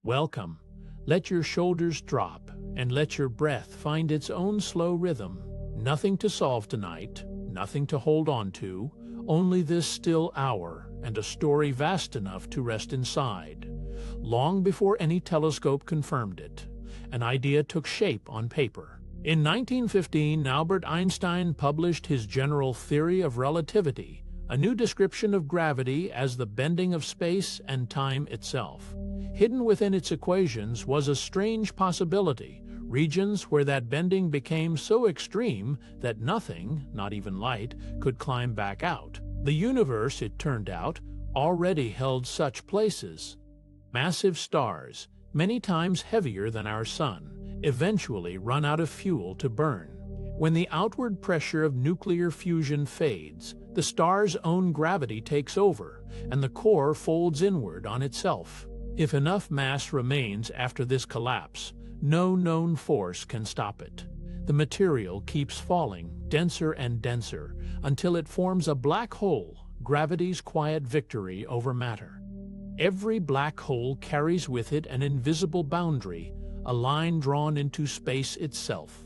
Welcome. Let your shoulders drop and let your breath find its own slow rhythm. Nothing to solve tonight, nothing to hold on to, only this still hour and a story vast enough to rest inside. Long before any telescope confirmed it, an idea took shape on paper. In 1915, Albert Einstein published his general theory of relativity, a new description of gravity as the bending of space and time itself. Hidden within its equations was a strange possibility, regions where that bending became so extreme that nothing, not even light, could climb back out. The universe, it turned out, already held such places. Massive stars, many times heavier than our sun, eventually run out of fuel to burn. When the outward pressure of nuclear fusion fades, the star's own gravity takes over, and the core folds inward on itself. If enough mass remains after this collapse, no known force can stop it. The material keeps falling, denser and denser, until it forms a black hole, gravity's quiet victory over matter. Every black hole carries with it an invisible boundary, a line drawn into space itself.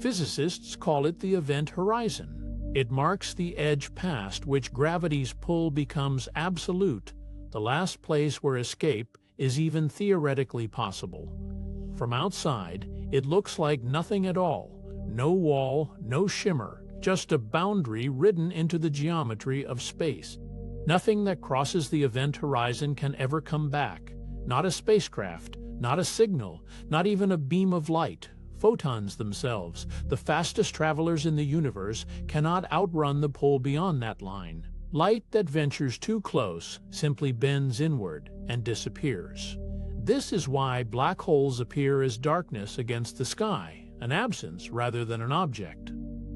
Physicists call it the event horizon. It marks the edge past which gravity's pull becomes absolute, the last place where escape is even theoretically possible. From outside, it looks like nothing at all. No wall, no shimmer, just a boundary written into the geometry of space. Nothing that crosses the event horizon can ever come back. Not a spacecraft, not a signal, not even a beam of light. Photons themselves, the fastest travelers in the universe, cannot outrun the pull beyond that line. Light that ventures too close simply bends inward and disappears. This is why black holes appear as darkness against the sky, an absence rather than an object.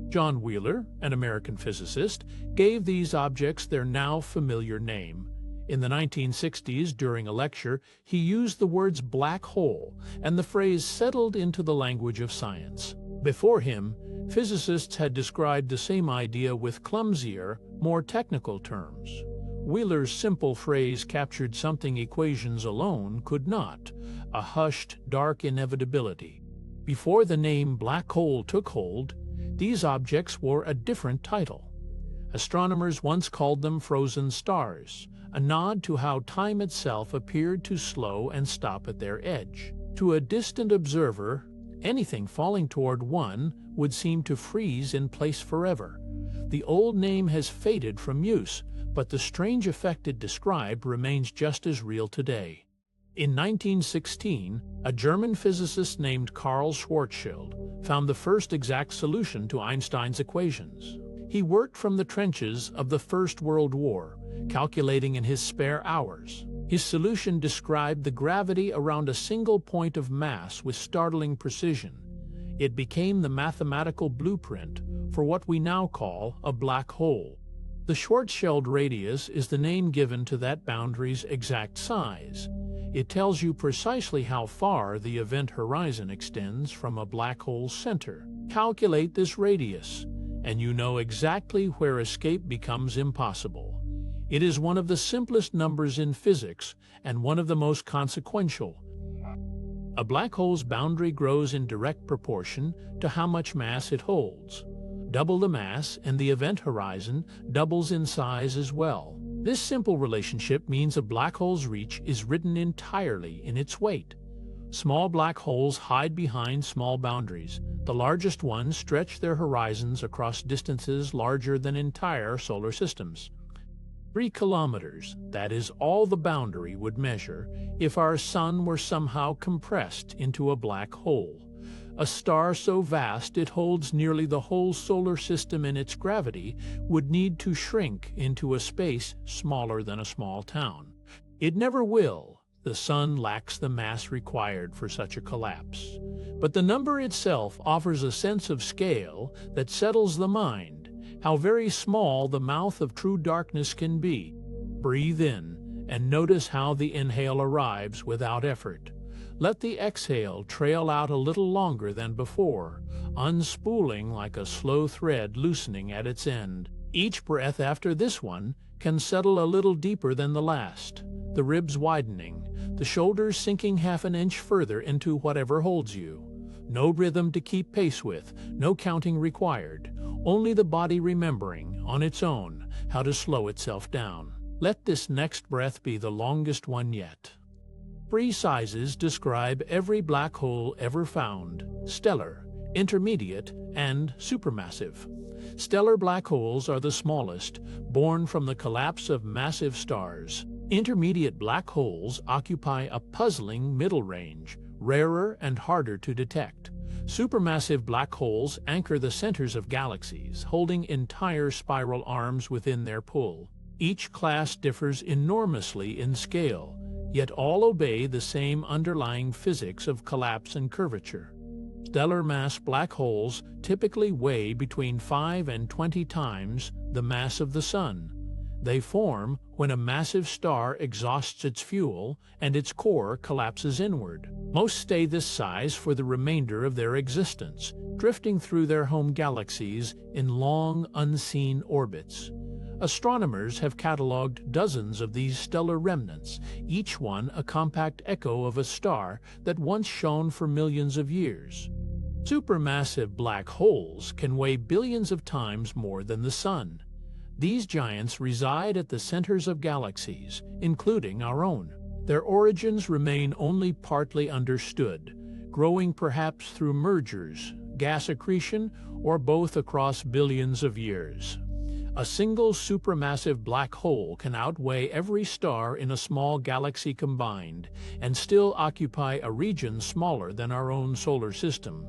John Wheeler, an American physicist, gave these objects their now familiar name. In the 1960s, during a lecture, he used the words black hole, and the phrase settled into the language of science. Before him, physicists had described the same idea with clumsier, more technical terms. Wheeler's simple phrase captured something equations alone could not, a hushed, dark inevitability. Before the name black hole took hold, these objects wore a different title. Astronomers once called them frozen stars, a nod to how time itself appeared to slow and stop at their edge. To a distant observer, anything falling toward one would seem to freeze in place forever. The old name has faded from use, but the strange effect it described remains just as real today. In 1916, a German physicist named Karl Schwarzschild found the first exact solution to Einstein's equations. He worked from the trenches of the First World War, calculating in his spare hours. His solution described the gravity around a single point of mass with startling precision. It became the mathematical blueprint for what we now call a black hole. The Schwarzschild radius is the name given to that boundary's exact size. It tells you precisely how far the event horizon extends from a black hole's center. Calculate this radius, and you know exactly where escape becomes impossible. It is one of the simplest numbers in physics and one of the most consequential. A black hole's boundary grows in direct proportion to how much mass it holds. Double the mass, and the event horizon doubles in size as well. This simple relationship means a black hole's reach is written entirely in its weight. Small black holes hide behind small boundaries. The largest ones stretch their horizons across distances larger than entire solar systems. 3 kilometers, that is all the boundary would measure if our sun were somehow compressed into a black hole. A star so vast it holds nearly the whole solar system in its gravity would need to shrink into a space smaller than a small town. It never will. The sun lacks the mass required for such a collapse. But the number itself offers a sense of scale that settles the mind, how very small the mouth of true darkness can be. Breathe in and notice how the inhale arrives without effort. Let the exhale trail out a little longer than before, unspooling like a slow thread loosening at its end. Each breath after this one can settle a little deeper than the last, the ribs widening, the shoulders sinking half an inch further into whatever holds you. No rhythm to keep pace with, no counting required, only the body remembering, on its own, how to slow itself down. Let this next breath be the longest one yet. 3 sizes describe every black hole ever found: stellar, intermediate, and supermassive. Stellar black holes are the smallest, born from the collapse of massive stars. Intermediate black holes occupy a puzzling middle range, rarer and harder to detect. Supermassive black holes anchor the centers of galaxies, holding entire spiral arms within their pull. Each class differs enormously in scale, yet all obey the same underlying physics of collapse and curvature. Stellar mass black holes typically weigh between 5 and 20 times the mass of the Sun. They form when a massive star exhausts its fuel and its core collapses inward. Most stay this size for the remainder of their existence, drifting through their home galaxies in long, unseen orbits. Astronomers have catalogued dozens of these stellar remnants, each one a compact echo of a star that once shone for millions of years. Supermassive black holes can weigh billions of times more than the Sun. These giants reside at the centers of galaxies, including our own. Their origins remain only partly understood, growing perhaps through mergers, gas accretion, or both across billions of years. A single supermassive black hole can outweigh every star in a small galaxy combined, and still occupy a region smaller than our own solar system.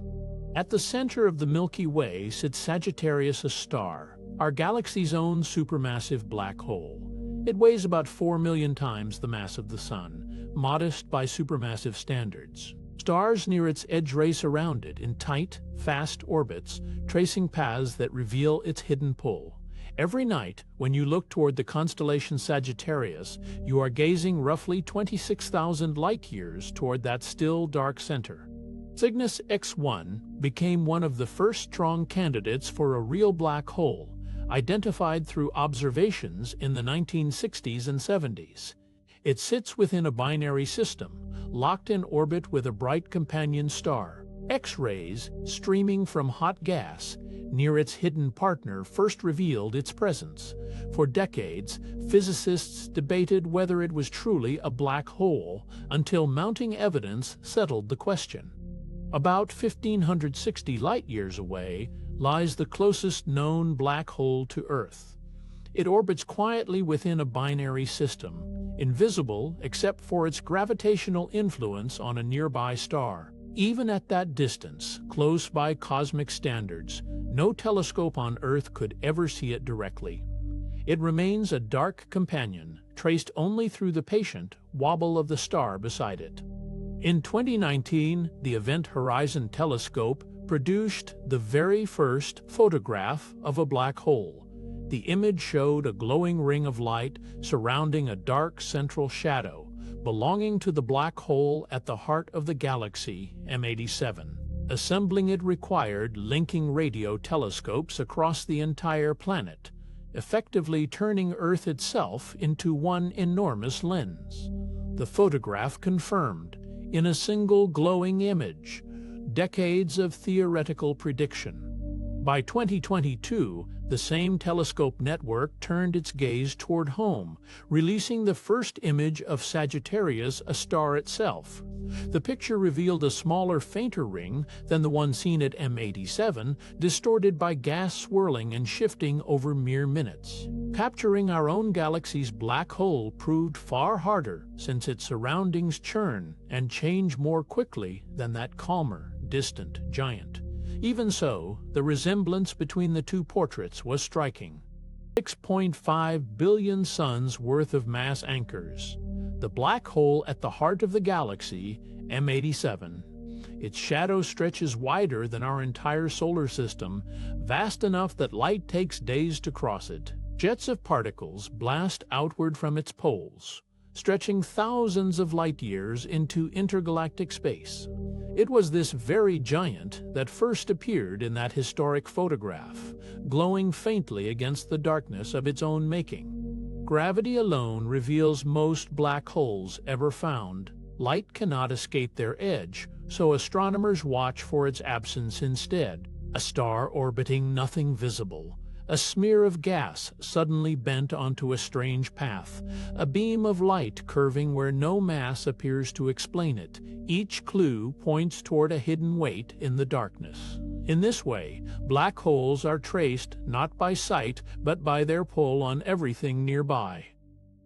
At the center of the Milky Way sits Sagittarius, a star, our galaxy's own supermassive black hole. It weighs about 4 million times the mass of the Sun, modest by supermassive standards. Stars near its edge race around it in tight, fast orbits, tracing paths that reveal its hidden pull. Every night, when you look toward the constellation Sagittarius, you are gazing roughly 26,000 light-years toward that still dark center. Cygnus X1 became one of the first strong candidates for a real black hole, identified through observations in the 1960s and 70s. It sits within a binary system, locked in orbit with a bright companion star. X-rays, streaming from hot gas, near its hidden partner first revealed its presence. For decades, physicists debated whether it was truly a black hole until mounting evidence settled the question. About 1,560 light-years away lies the closest known black hole to Earth. It orbits quietly within a binary system, invisible except for its gravitational influence on a nearby star. Even at that distance, close by cosmic standards, no telescope on Earth could ever see it directly. It remains a dark companion, traced only through the patient wobble of the star beside it. In 2019, the Event Horizon Telescope produced the very first photograph of a black hole. The image showed a glowing ring of light surrounding a dark central shadow, belonging to the black hole at the heart of the galaxy, M87. Assembling it required linking radio telescopes across the entire planet, effectively turning Earth itself into one enormous lens. The photograph confirmed, in a single glowing image, decades of theoretical prediction. By 2022, the same telescope network turned its gaze toward home, releasing the first image of Sagittarius, a star itself. The picture revealed a smaller, fainter ring than the one seen at M87, distorted by gas swirling and shifting over mere minutes. Capturing our own galaxy's black hole proved far harder, since its surroundings churn and change more quickly than that calmer, distant giant. Even so, the resemblance between the two portraits was striking. 6.5 billion suns worth of mass anchors. The black hole at the heart of the galaxy, M87. Its shadow stretches wider than our entire solar system, vast enough that light takes days to cross it. Jets of particles blast outward from its poles, stretching thousands of light-years into intergalactic space. It was this very giant that first appeared in that historic photograph, glowing faintly against the darkness of its own making. Gravity alone reveals most black holes ever found. Light cannot escape their edge, so astronomers watch for its absence instead. A star orbiting nothing visible. A smear of gas suddenly bent onto a strange path. A beam of light curving where no mass appears to explain it. Each clue points toward a hidden weight in the darkness. In this way, black holes are traced not by sight, but by their pull on everything nearby.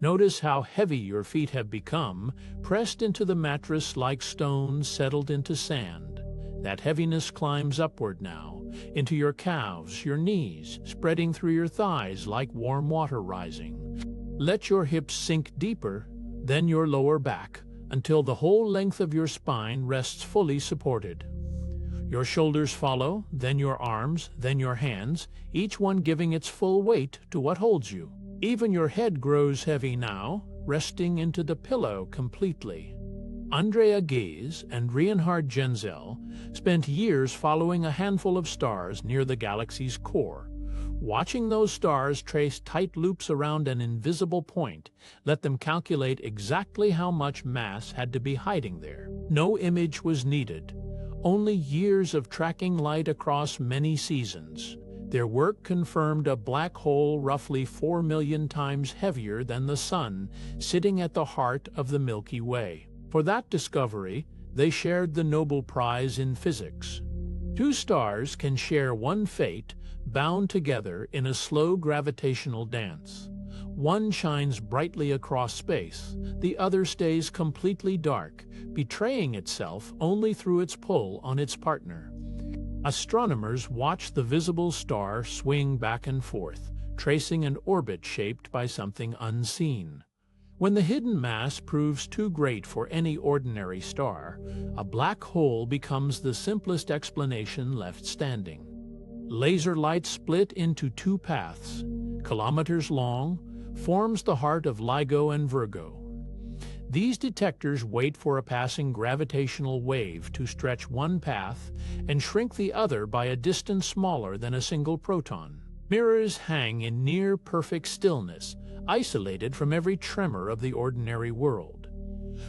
Notice how heavy your feet have become, pressed into the mattress like stones settled into sand. That heaviness climbs upward now, into your calves, your knees, spreading through your thighs like warm water rising. Let your hips sink deeper, then your lower back, until the whole length of your spine rests fully supported. Your shoulders follow, then your arms, then your hands, each one giving its full weight to what holds you. Even your head grows heavy now, resting into the pillow completely. Andrea Ghez and Reinhard Genzel spent years following a handful of stars near the galaxy's core. Watching those stars trace tight loops around an invisible point let them calculate exactly how much mass had to be hiding there. No image was needed, only years of tracking light across many seasons. Their work confirmed a black hole roughly 4 million times heavier than the Sun, sitting at the heart of the Milky Way. For that discovery, they shared the Nobel Prize in Physics. Two stars can share one fate, bound together in a slow gravitational dance. One shines brightly across space, the other stays completely dark, betraying itself only through its pull on its partner. Astronomers watch the visible star swing back and forth, tracing an orbit shaped by something unseen. When the hidden mass proves too great for any ordinary star, a black hole becomes the simplest explanation left standing. Laser light split into two paths, kilometers long, forms the heart of LIGO and Virgo. These detectors wait for a passing gravitational wave to stretch one path and shrink the other by a distance smaller than a single proton. Mirrors hang in near-perfect stillness, isolated from every tremor of the ordinary world.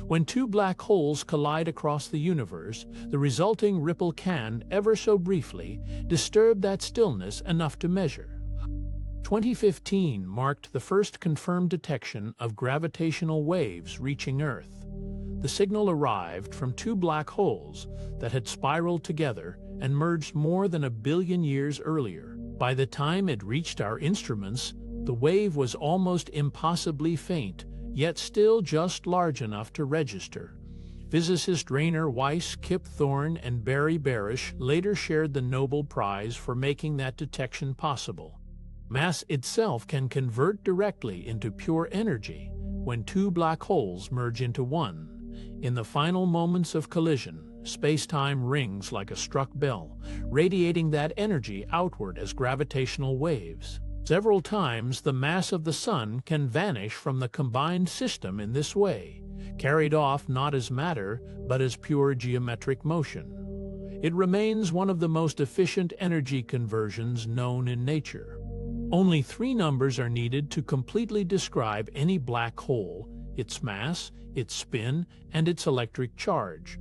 When two black holes collide across the universe, the resulting ripple can, ever so briefly, disturb that stillness enough to measure. 2015 marked the first confirmed detection of gravitational waves reaching Earth. The signal arrived from two black holes that had spiraled together and merged more than 1 billion years earlier. By the time it reached our instruments, the wave was almost impossibly faint, yet still just large enough to register. Physicist Rainer Weiss, Kip Thorne, and Barry Barish later shared the Nobel Prize for making that detection possible. Mass itself can convert directly into pure energy when two black holes merge into one. In the final moments of collision, space-time rings like a struck bell, radiating that energy outward as gravitational waves. Several times the mass of the Sun can vanish from the combined system in this way, carried off not as matter, but as pure geometric motion. It remains one of the most efficient energy conversions known in nature. Only 3 numbers are needed to completely describe any black hole: its mass, its spin, and its electric charge.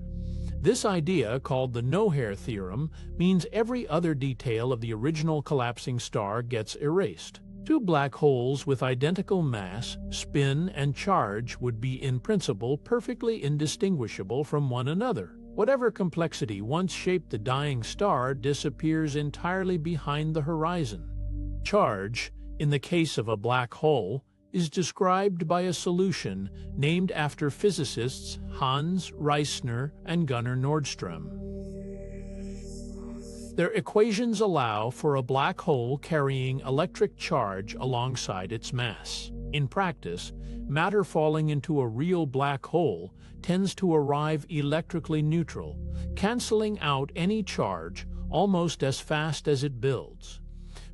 This idea, called the no-hair theorem, means every other detail of the original collapsing star gets erased. Two black holes with identical mass, spin, and charge would be, in principle, perfectly indistinguishable from one another. Whatever complexity once shaped the dying star disappears entirely behind the horizon. Charge, in the case of a black hole, is described by a solution named after physicists Hans Reisner and Gunnar Nordström. Their equations allow for a black hole carrying electric charge alongside its mass. In practice, matter falling into a real black hole tends to arrive electrically neutral, canceling out any charge almost as fast as it builds.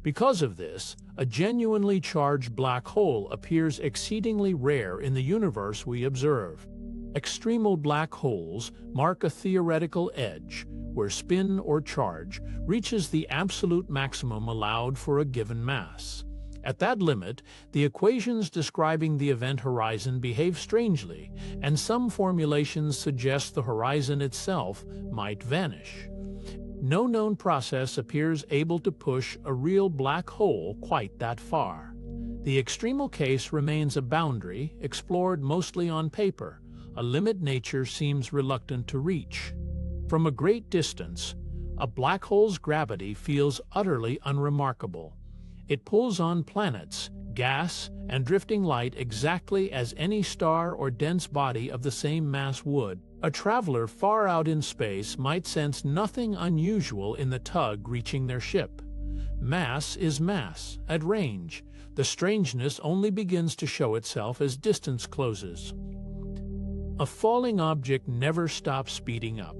Because of this, a genuinely charged black hole appears exceedingly rare in the universe we observe. Extremal black holes mark a theoretical edge where spin or charge reaches the absolute maximum allowed for a given mass. At that limit, the equations describing the event horizon behave strangely, and some formulations suggest the horizon itself might vanish. No known process appears able to push a real black hole quite that far. The extremal case remains a boundary, explored mostly on paper, a limit nature seems reluctant to reach. From a great distance, a black hole's gravity feels utterly unremarkable. It pulls on planets, gas, and drifting light exactly as any star or dense body of the same mass would. A traveler far out in space might sense nothing unusual in the tug reaching their ship. Mass is mass, at range. The strangeness only begins to show itself as distance closes. A falling object never stops speeding up.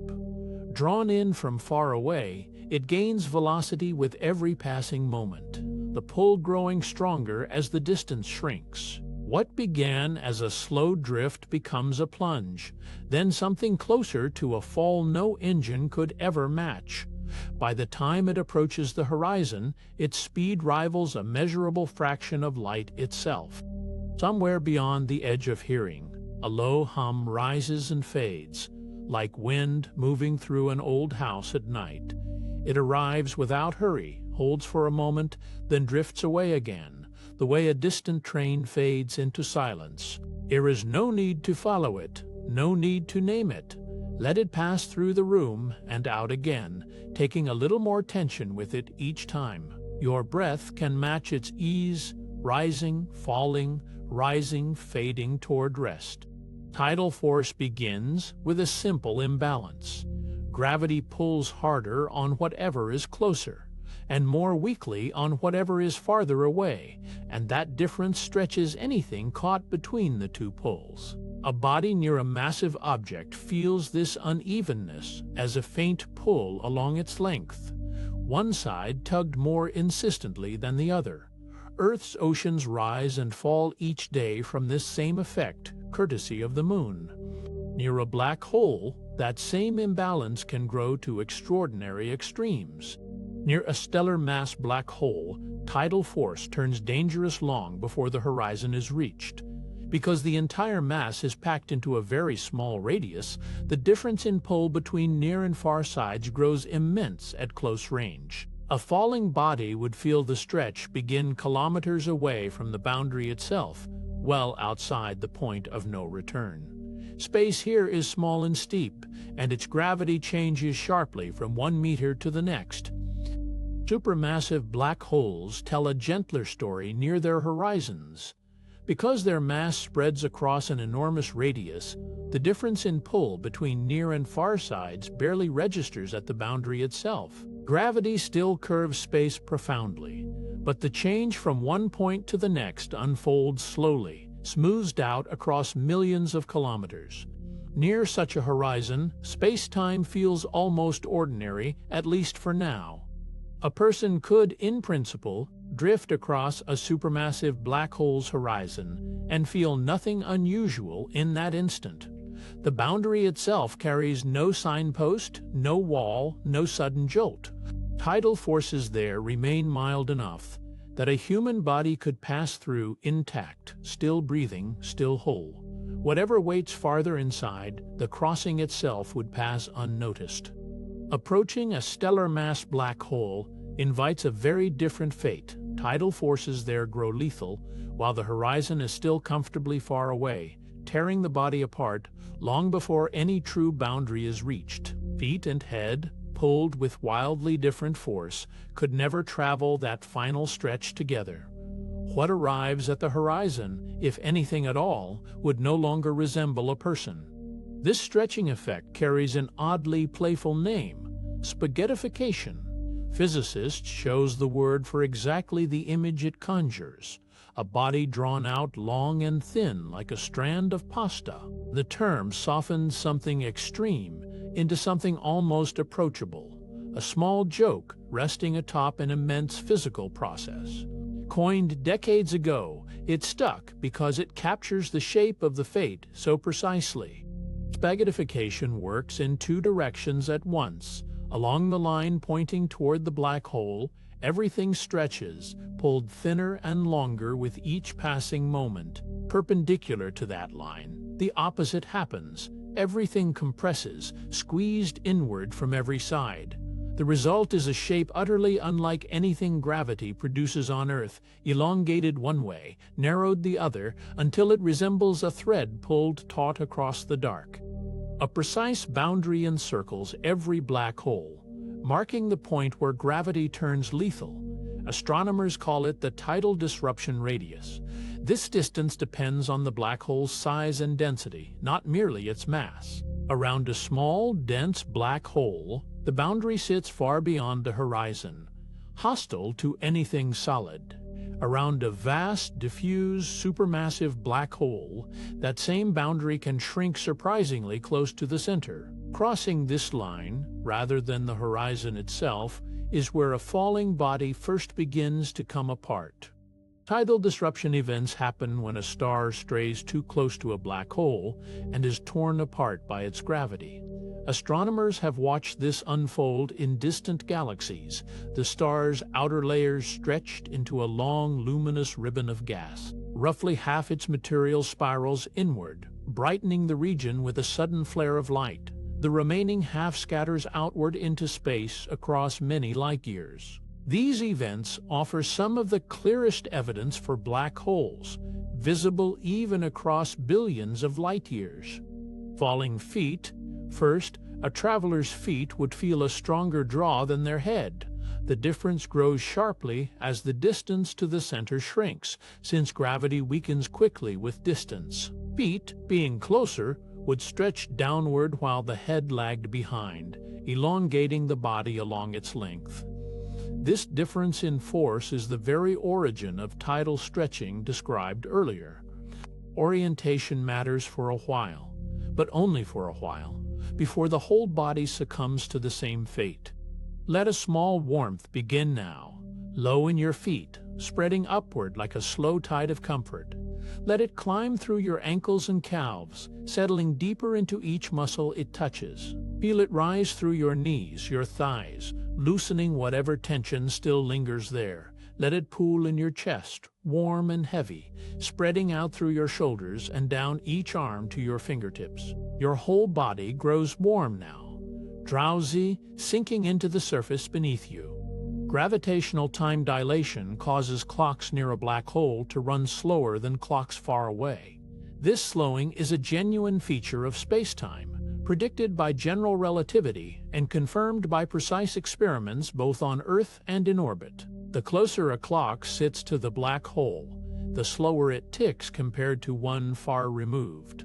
Drawn in from far away, it gains velocity with every passing moment, the pull growing stronger as the distance shrinks. What began as a slow drift becomes a plunge, then something closer to a fall no engine could ever match. By the time it approaches the horizon, its speed rivals a measurable fraction of light itself. Somewhere beyond the edge of hearing, a low hum rises and fades, like wind moving through an old house at night. It arrives without hurry, holds for a moment, then drifts away again, the way a distant train fades into silence. There is no need to follow it, no need to name it. Let it pass through the room and out again, taking a little more tension with it each time. Your breath can match its ease, rising, falling, rising, fading toward rest. Tidal force begins with a simple imbalance. Gravity pulls harder on whatever is closer, and more weakly on whatever is farther away, and that difference stretches anything caught between the two pulls. A body near a massive object feels this unevenness as a faint pull along its length. One side tugged more insistently than the other. Earth's oceans rise and fall each day from this same effect, courtesy of the moon. Near a black hole, that same imbalance can grow to extraordinary extremes. Near a stellar mass black hole, tidal force turns dangerous long before the horizon is reached. Because the entire mass is packed into a very small radius, the difference in pull between near and far sides grows immense at close range. A falling body would feel the stretch begin kilometers away from the boundary itself, well outside the point of no return. Space here is small and steep, and its gravity changes sharply from 1 meter to the next. Supermassive black holes tell a gentler story near their horizons. Because their mass spreads across an enormous radius, the difference in pull between near and far sides barely registers at the boundary itself. Gravity still curves space profoundly, but the change from one point to the next unfolds slowly, smoothed out across millions of kilometers. Near such a horizon, space-time feels almost ordinary, at least for now. A person could, in principle, drift across a supermassive black hole's horizon and feel nothing unusual in that instant. The boundary itself carries no signpost, no wall, no sudden jolt. Tidal forces there remain mild enough that a human body could pass through intact, still breathing, still whole. Whatever waits farther inside, the crossing itself would pass unnoticed. Approaching a stellar mass black hole invites a very different fate. Tidal forces there grow lethal, while the horizon is still comfortably far away, tearing the body apart long before any true boundary is reached. Feet and head, pulled with wildly different force, could never travel that final stretch together. What arrives at the horizon, if anything at all, would no longer resemble a person. This stretching effect carries an oddly playful name: spaghettification. Physicists chose the word for exactly the image it conjures, a body drawn out long and thin like a strand of pasta. The term softens something extreme into something almost approachable, a small joke resting atop an immense physical process. Coined decades ago, it stuck because it captures the shape of the fate so precisely. Spaghettification works in two directions at once, along the line pointing toward the black hole Everything stretches, pulled thinner and longer with each passing moment. Perpendicular to that line, the opposite happens. Everything compresses, squeezed inward from every side. The result is a shape utterly unlike anything gravity produces on Earth, elongated one way, narrowed the other, until it resembles a thread pulled taut across the dark. A precise boundary encircles every black hole, marking the point where gravity turns lethal. Astronomers call it the tidal disruption radius. This distance depends on the black hole's size and density, not merely its mass. Around a small, dense black hole, the boundary sits far beyond the horizon, hostile to anything solid. Around a vast, diffuse, supermassive black hole, that same boundary can shrink surprisingly close to the center. Crossing this line, rather than the horizon itself, is where a falling body first begins to come apart. Tidal disruption events happen when a star strays too close to a black hole and is torn apart by its gravity. Astronomers have watched this unfold in distant galaxies, the star's outer layers stretched into a long, luminous ribbon of gas. Roughly half its material spirals inward, brightening the region with a sudden flare of light. The remaining half scatters outward into space across many light years. These events offer some of the clearest evidence for black holes, visible even across billions of light years. Falling feet. First, a traveler's feet would feel a stronger draw than their head. The difference grows sharply as the distance to the center shrinks, since gravity weakens quickly with distance. Feet, being closer, would stretch downward while the head lagged behind, elongating the body along its length. This difference in force is the very origin of tidal stretching described earlier. Orientation matters for a while, but only for a while, before the whole body succumbs to the same fate. Let a small warmth begin now, low in your feet, spreading upward like a slow tide of comfort. Let it climb through your ankles and calves, settling deeper into each muscle it touches. Feel it rise through your knees, your thighs, loosening whatever tension still lingers there. Let it pool in your chest, warm and heavy, spreading out through your shoulders and down each arm to your fingertips. Your whole body grows warm now, drowsy, sinking into the surface beneath you. Gravitational time dilation causes clocks near a black hole to run slower than clocks far away. This slowing is a genuine feature of space-time, predicted by general relativity and confirmed by precise experiments both on Earth and in orbit. The closer a clock sits to the black hole, the slower it ticks compared to one far removed.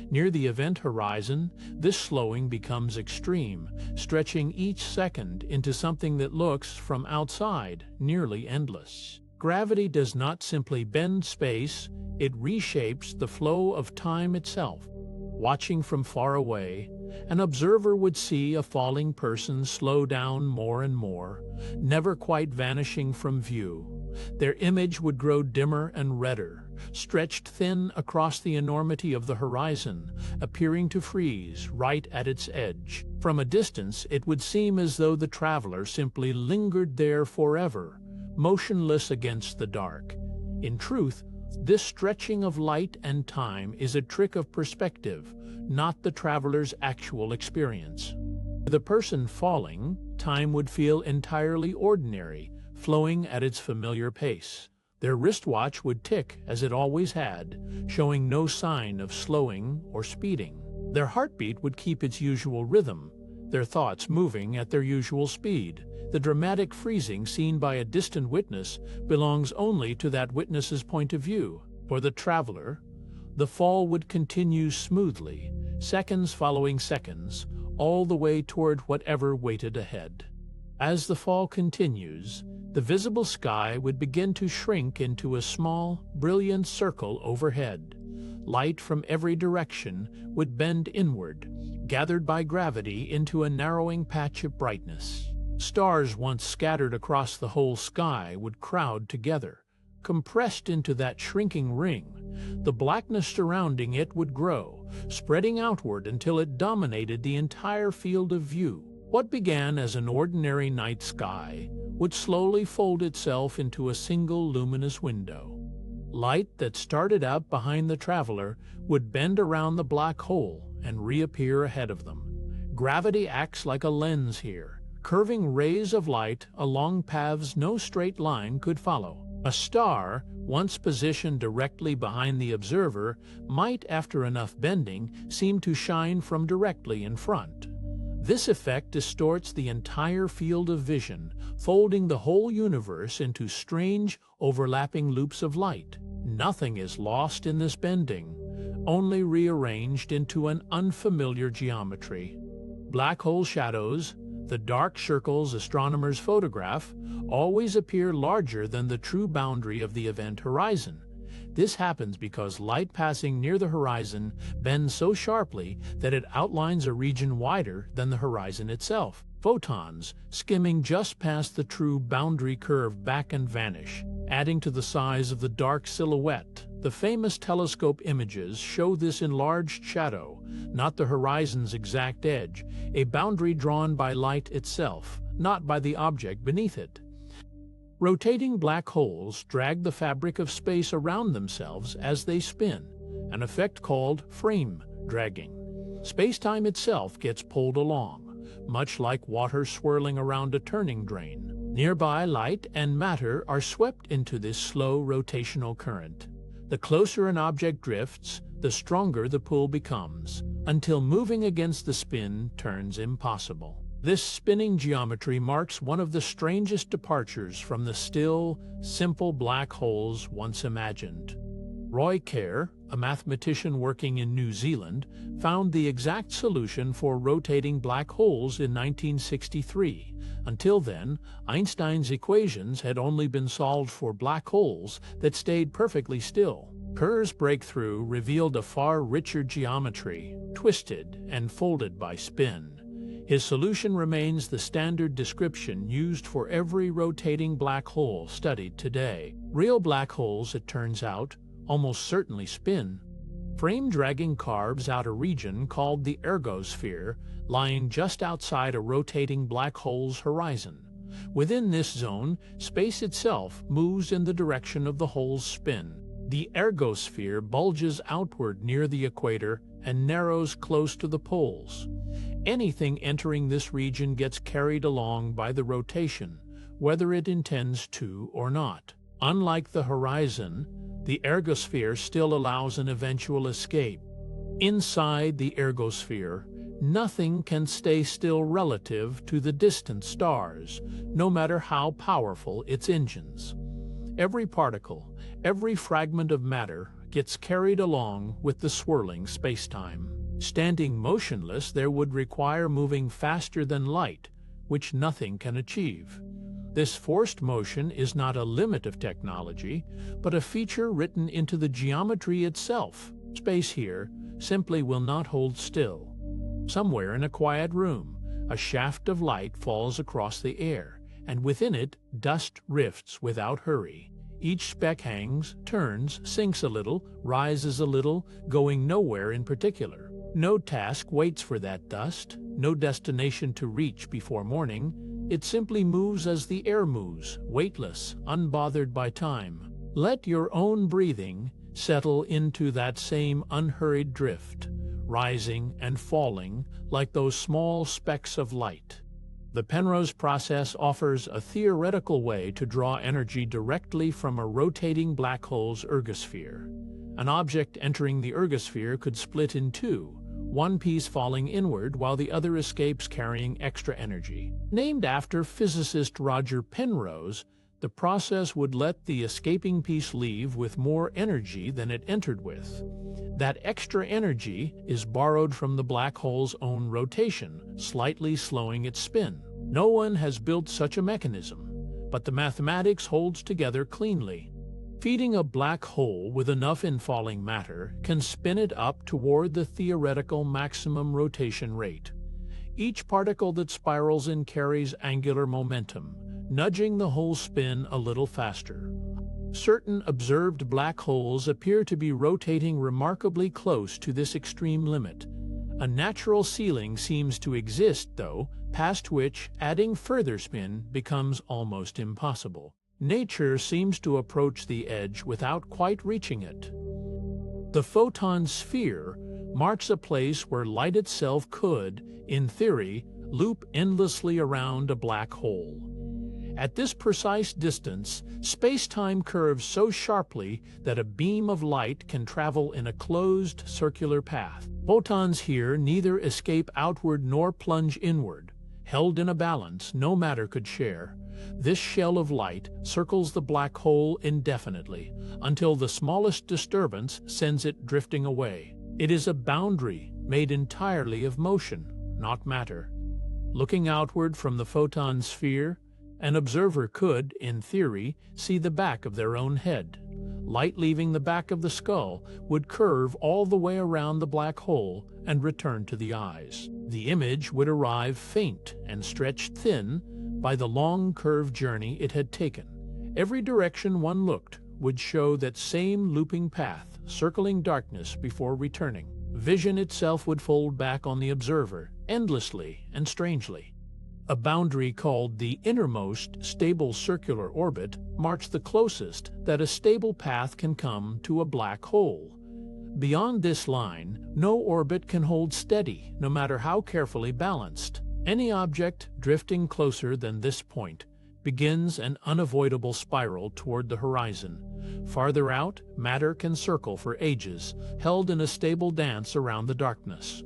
Near the event horizon, this slowing becomes extreme, stretching each second into something that looks, from outside, nearly endless. Gravity does not simply bend space, it reshapes the flow of time itself. Watching from far away, an observer would see a falling person slow down more and more, never quite vanishing from view. Their image would grow dimmer and redder, stretched thin across the enormity of the horizon, appearing to freeze right at its edge. From a distance, it would seem as though the traveler simply lingered there forever, motionless against the dark. In truth, this stretching of light and time is a trick of perspective, not the traveler's actual experience. For the person falling, time would feel entirely ordinary, flowing at its familiar pace. Their wristwatch would tick as it always had, showing no sign of slowing or speeding. Their heartbeat would keep its usual rhythm, their thoughts moving at their usual speed. The dramatic freezing seen by a distant witness belongs only to that witness's point of view. For the traveler, the fall would continue smoothly, seconds following seconds, all the way toward whatever waited ahead. As the fall continues, the visible sky would begin to shrink into a small, brilliant circle overhead. Light from every direction would bend inward, gathered by gravity into a narrowing patch of brightness. Stars once scattered across the whole sky would crowd together, compressed into that shrinking ring. The blackness surrounding it would grow, spreading outward until it dominated the entire field of view. What began as an ordinary night sky would slowly fold itself into a single luminous window. Light that started out behind the traveler would bend around the black hole and reappear ahead of them. Gravity acts like a lens here, curving rays of light along paths no straight line could follow. A star, once positioned directly behind the observer, might, after enough bending, seem to shine from directly in front. This effect distorts the entire field of vision, folding the whole universe into strange, overlapping loops of light. Nothing is lost in this bending, only rearranged into an unfamiliar geometry. Black hole shadows, the dark circles astronomers photograph, always appear larger than the true boundary of the event horizon. This happens because light passing near the horizon bends so sharply that it outlines a region wider than the horizon itself. Photons, skimming just past the true boundary curve, back and vanish, adding to the size of the dark silhouette. The famous telescope images show this enlarged shadow, not the horizon's exact edge, a boundary drawn by light itself, not by the object beneath it. Rotating black holes drag the fabric of space around themselves as they spin, an effect called frame dragging. Space-time itself gets pulled along, much like water swirling around a turning drain. Nearby light and matter are swept into this slow rotational current. The closer an object drifts, the stronger the pull becomes, until moving against the spin turns impossible. This spinning geometry marks one of the strangest departures from the still, simple black holes once imagined. Roy Kerr, a mathematician working in New Zealand, found the exact solution for rotating black holes in 1963. Until then, Einstein's equations had only been solved for black holes that stayed perfectly still. Kerr's breakthrough revealed a far richer geometry, twisted and folded by spin. His solution remains the standard description used for every rotating black hole studied today. Real black holes, it turns out, almost certainly spin. Frame dragging carves out a region called the ergosphere, lying just outside a rotating black hole's horizon. Within this zone, space itself moves in the direction of the hole's spin. The ergosphere bulges outward near the equator and narrows close to the poles. Anything entering this region gets carried along by the rotation, whether it intends to or not. Unlike the horizon, the ergosphere still allows an eventual escape. Inside the ergosphere, nothing can stay still relative to the distant stars, no matter how powerful its engines. Every particle, every fragment of matter gets carried along with the swirling spacetime. Standing motionless, there would require moving faster than light, which nothing can achieve. This forced motion is not a limit of technology, but a feature written into the geometry itself. Space here simply will not hold still. Somewhere in a quiet room, a shaft of light falls across the air, and within it, dust rifts without hurry. Each speck hangs, turns, sinks a little, rises a little, going nowhere in particular. No task waits for that dust, no destination to reach before morning. It simply moves as the air moves, weightless, unbothered by time. Let your own breathing settle into that same unhurried drift, rising and falling like those small specks of light. The Penrose process offers a theoretical way to draw energy directly from a rotating black hole's ergosphere. An object entering the ergosphere could split in two, one piece falling inward while the other escapes carrying extra energy. Named after physicist Roger Penrose, the process would let the escaping piece leave with more energy than it entered with. That extra energy is borrowed from the black hole's own rotation, slightly slowing its spin. No one has built such a mechanism, but the mathematics holds together cleanly. Feeding a black hole with enough infalling matter can spin it up toward the theoretical maximum rotation rate. Each particle that spirals in carries angular momentum, nudging the whole spin a little faster. Certain observed black holes appear to be rotating remarkably close to this extreme limit, A natural ceiling seems to exist, though, past which adding further spin becomes almost impossible. Nature seems to approach the edge without quite reaching it. The photon sphere marks a place where light itself could, in theory, loop endlessly around a black hole. At this precise distance, space-time curves so sharply that a beam of light can travel in a closed circular path. Photons here neither escape outward nor plunge inward. Held in a balance, no matter could share. This shell of light circles the black hole indefinitely, until the smallest disturbance sends it drifting away. It is a boundary made entirely of motion, not matter. Looking outward from the photon sphere, an observer could, in theory, see the back of their own head. Light leaving the back of the skull would curve all the way around the black hole and return to the eyes. The image would arrive faint and stretched thin by the long curved journey it had taken. Every direction one looked would show that same looping path, circling darkness before returning. Vision itself would fold back on the observer, endlessly and strangely. A boundary called the innermost stable circular orbit marks the closest that a stable path can come to a black hole. Beyond this line, no orbit can hold steady, no matter how carefully balanced. Any object drifting closer than this point begins an unavoidable spiral toward the horizon. Farther out, matter can circle for ages, held in a stable dance around the darkness.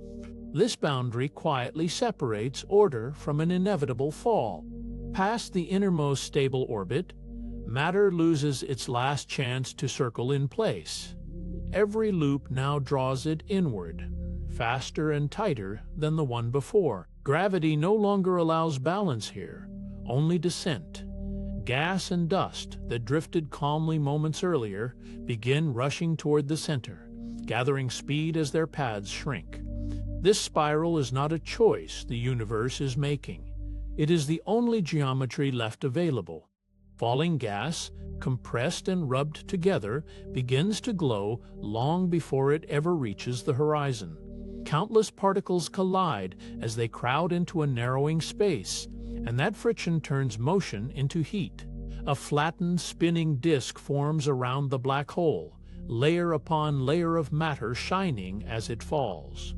This boundary quietly separates order from an inevitable fall. Past the innermost stable orbit, matter loses its last chance to circle in place. Every loop now draws it inward, faster and tighter than the one before. Gravity no longer allows balance here, only descent. Gas and dust that drifted calmly moments earlier begin rushing toward the center, gathering speed as their paths shrink. This spiral is not a choice the universe is making. It is the only geometry left available. Falling gas, compressed and rubbed together, begins to glow long before it ever reaches the horizon. Countless particles collide as they crowd into a narrowing space, and that friction turns motion into heat. A flattened, spinning disk forms around the black hole, layer upon layer of matter shining as it falls.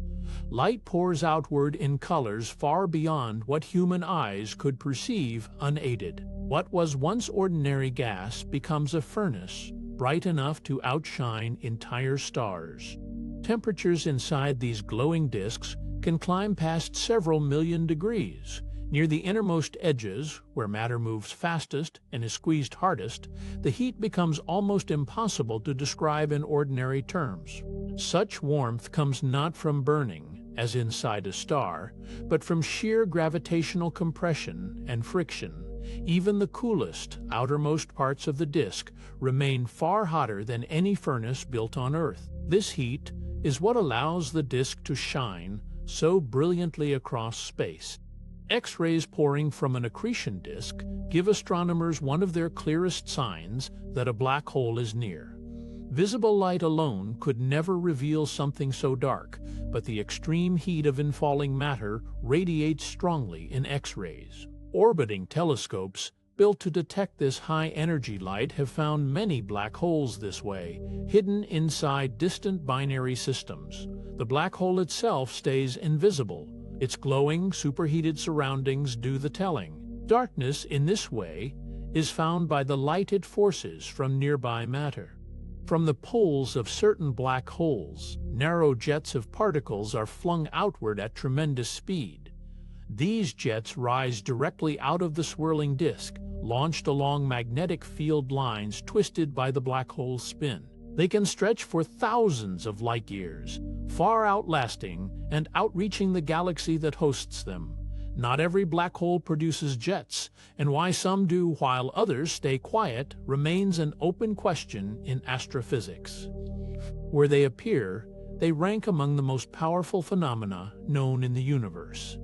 Light pours outward in colors far beyond what human eyes could perceive unaided. What was once ordinary gas becomes a furnace, bright enough to outshine entire stars. Temperatures inside these glowing disks can climb past several million degrees. Near the innermost edges, where matter moves fastest and is squeezed hardest, the heat becomes almost impossible to describe in ordinary terms. Such warmth comes not from burning, as inside a star, but from sheer gravitational compression and friction. Even the coolest, outermost parts of the disk remain far hotter than any furnace built on Earth. This heat is what allows the disk to shine so brilliantly across space. X-rays pouring from an accretion disk give astronomers one of their clearest signs that a black hole is near. Visible light alone could never reveal something so dark, but the extreme heat of infalling matter radiates strongly in X-rays. Orbiting telescopes built to detect this high-energy light have found many black holes this way, hidden inside distant binary systems. The black hole itself stays invisible. Its glowing, superheated surroundings do the telling. Darkness, in this way, is found by the light it forces from nearby matter. From the poles of certain black holes, narrow jets of particles are flung outward at tremendous speed. These jets rise directly out of the swirling disk, launched along magnetic field lines twisted by the black hole's spin. They can stretch for thousands of light years, far outlasting and outreaching the galaxy that hosts them. Not every black hole produces jets, and why some do while others stay quiet remains an open question in astrophysics. Where they appear, they rank among the most powerful phenomena known in the universe.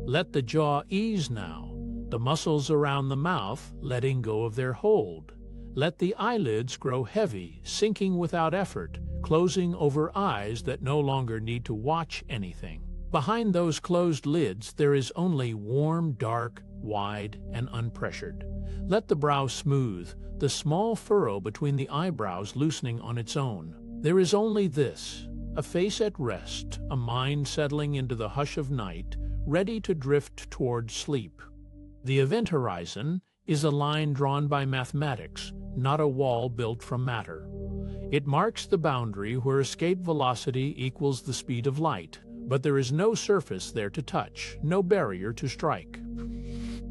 Let the jaw ease now, the muscles around the mouth letting go of their hold. Let the eyelids grow heavy, sinking without effort, closing over eyes that no longer need to watch anything. Behind those closed lids there is only warm, dark, wide, and unpressured. Let the brow smooth, the small furrow between the eyebrows loosening on its own. There is only this, a face at rest, a mind settling into the hush of night, ready to drift toward sleep. The event horizon is a line drawn by mathematics, not a wall built from matter. It marks the boundary where escape velocity equals the speed of light, but there is no surface there to touch, no barrier to strike.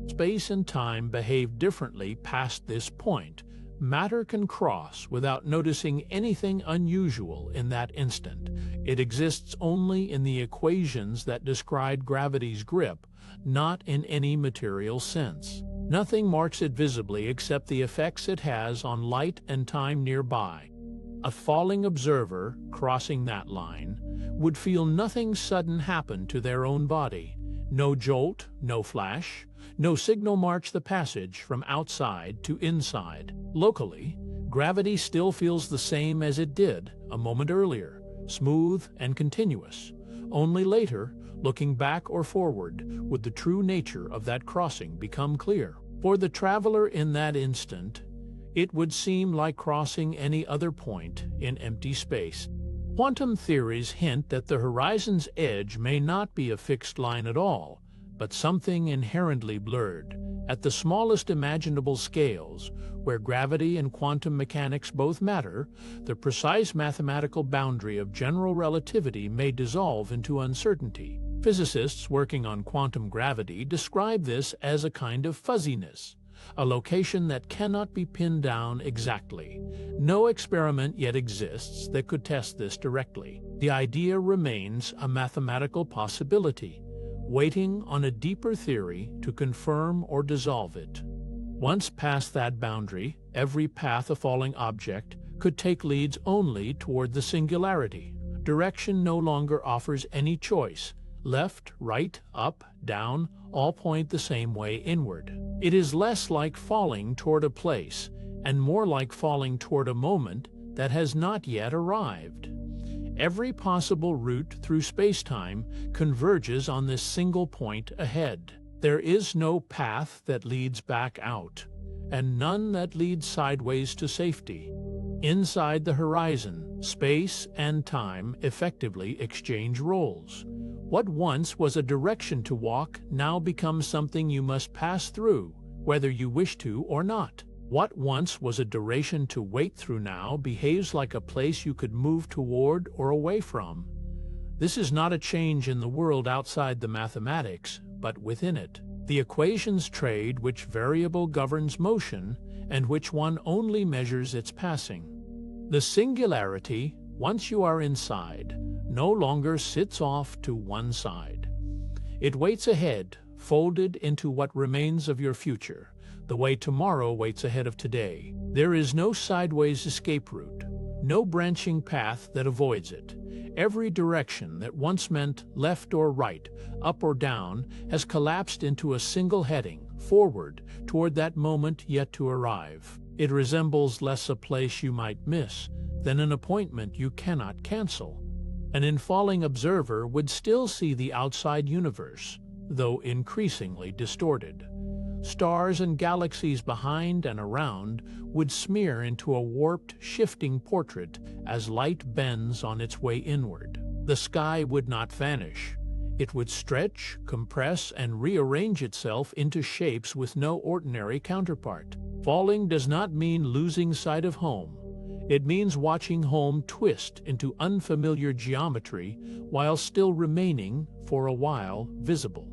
Space and time behave differently past this point. Matter can cross without noticing anything unusual in that instant. It exists only in the equations that describe gravity's grip, not in any material sense. Nothing marks it visibly except the effects it has on light and time nearby. A falling observer, crossing that line, would feel nothing sudden happen to their own body. No jolt, no flash, no signal marks the passage from outside to inside. Locally, gravity still feels the same as it did a moment earlier, smooth and continuous. Only later, looking back or forward, would the true nature of that crossing become clear. For the traveler in that instant, it would seem like crossing any other point in empty space. Quantum theories hint that the horizon's edge may not be a fixed line at all, but something inherently blurred. At the smallest imaginable scales, where gravity and quantum mechanics both matter, the precise mathematical boundary of general relativity may dissolve into uncertainty. Physicists working on quantum gravity describe this as a kind of fuzziness, a location that cannot be pinned down exactly. No experiment yet exists that could test this directly. The idea remains a mathematical possibility, waiting on a deeper theory to confirm or dissolve it. Once past that boundary, every path a falling object could take leads only toward the singularity. Direction no longer offers any choice. Left, right, up, down, all point the same way inward. It is less like falling toward a place, and more like falling toward a moment that has not yet arrived. Every possible route through space-time converges on this single point ahead. There is no path that leads back out, and none that leads sideways to safety. Inside the horizon, space and time effectively exchange roles. What once was a direction to walk now becomes something you must pass through, whether you wish to or not. What once was a duration to wait through now behaves like a place you could move toward or away from. This is not a change in the world outside the mathematics, but within it. The equations trade which variable governs motion and which one only measures its passing. The singularity, once you are inside, no longer sits off to one side. It waits ahead, folded into what remains of your future, the way tomorrow waits ahead of today. There is no sideways escape route, no branching path that avoids it. Every direction that once meant left or right, up or down, has collapsed into a single heading, forward, toward that moment yet to arrive. It resembles less a place you might miss than an appointment you cannot cancel. An infalling observer would still see the outside universe, though increasingly distorted. Stars and galaxies behind and around would smear into a warped, shifting portrait as light bends on its way inward. The sky would not vanish. It would stretch, compress, and rearrange itself into shapes with no ordinary counterpart. Falling does not mean losing sight of home. It means watching home twist into unfamiliar geometry while still remaining, for a while, visible.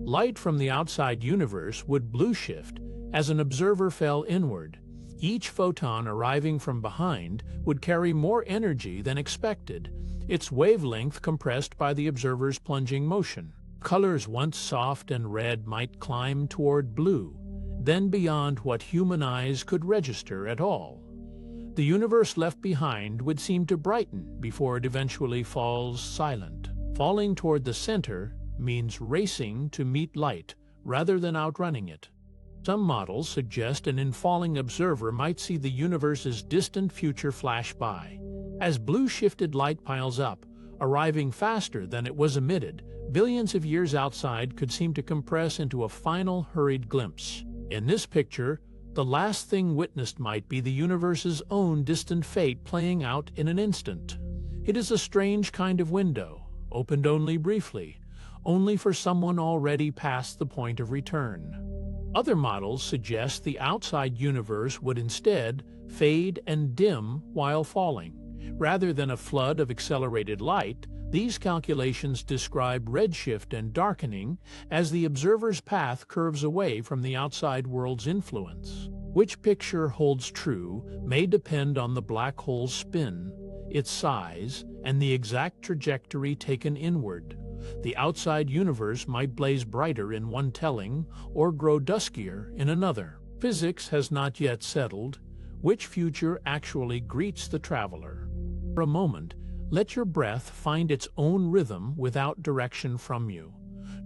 Light from the outside universe would blue shift as an observer fell inward. Each photon arriving from behind would carry more energy than expected, its wavelength compressed by the observer's plunging motion. Colors once soft and red might climb toward blue, then beyond what human eyes could register at all. The universe left behind would seem to brighten before it eventually falls silent. Falling toward the center means racing to meet light rather than outrunning it. Some models suggest an infalling observer might see the universe's distant future flash by. As blue shifted light piles up, arriving faster than it was emitted. Billions of years outside could seem to compress into a final, hurried glimpse. In this picture, the last thing witnessed might be the universe's own distant fate playing out in an instant. It is a strange kind of window, opened only briefly, only for someone already past the point of return. Other models suggest the outside universe would instead fade and dim while falling. Rather than a flood of accelerated light, these calculations describe redshift and darkening as the observer's path curves away from the outside world's influence. Which picture holds true may depend on the black hole's spin, its size, and the exact trajectory taken inward. The outside universe might blaze brighter in one telling or grow duskier in another. Physics has not yet settled which future actually greets the traveler. For a moment, let your breath find its own rhythm without direction from you.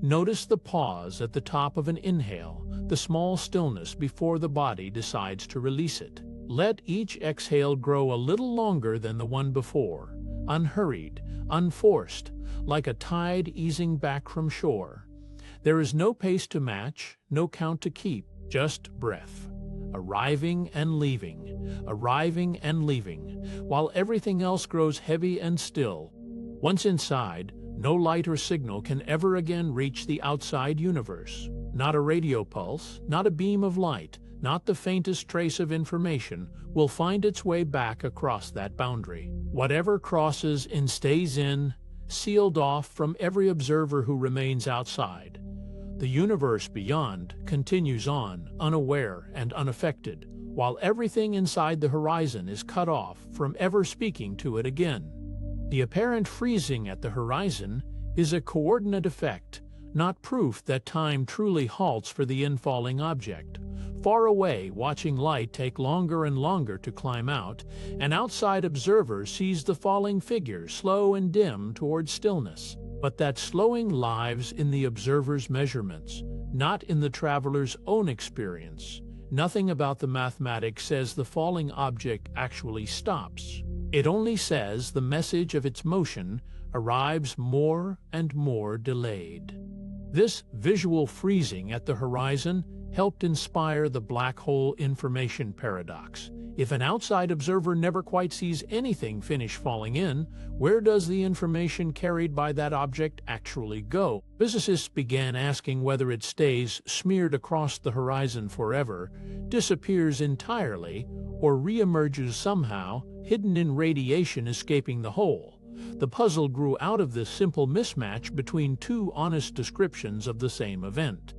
Notice the pause at the top of an inhale, the small stillness before the body decides to release it. Let each exhale grow a little longer than the one before, unhurried, unforced, like a tide easing back from shore. There is no pace to match, no count to keep, just breath. Arriving and leaving, while everything else grows heavy and still. Once inside, no light or signal can ever again reach the outside universe. Not a radio pulse, not a beam of light, not the faintest trace of information will find its way back across that boundary. Whatever crosses and stays in, sealed off from every observer who remains outside. The universe beyond continues on, unaware and unaffected, while everything inside the horizon is cut off from ever speaking to it again. The apparent freezing at the horizon is a coordinate effect, not proof that time truly halts for the infalling object. Far away, watching light take longer and longer to climb out, an outside observer sees the falling figure slow and dim towards stillness. But that slowing lies in the observer's measurements, not in the traveler's own experience. Nothing about the mathematics says the falling object actually stops. It only says the message of its motion arrives more and more delayed. This visual freezing at the horizon helped inspire the black hole information paradox. If an outside observer never quite sees anything finish falling in, where does the information carried by that object actually go? Physicists began asking whether it stays smeared across the horizon forever, disappears entirely, or reemerges somehow, hidden in radiation escaping the hole. The puzzle grew out of this simple mismatch between two honest descriptions of the same event.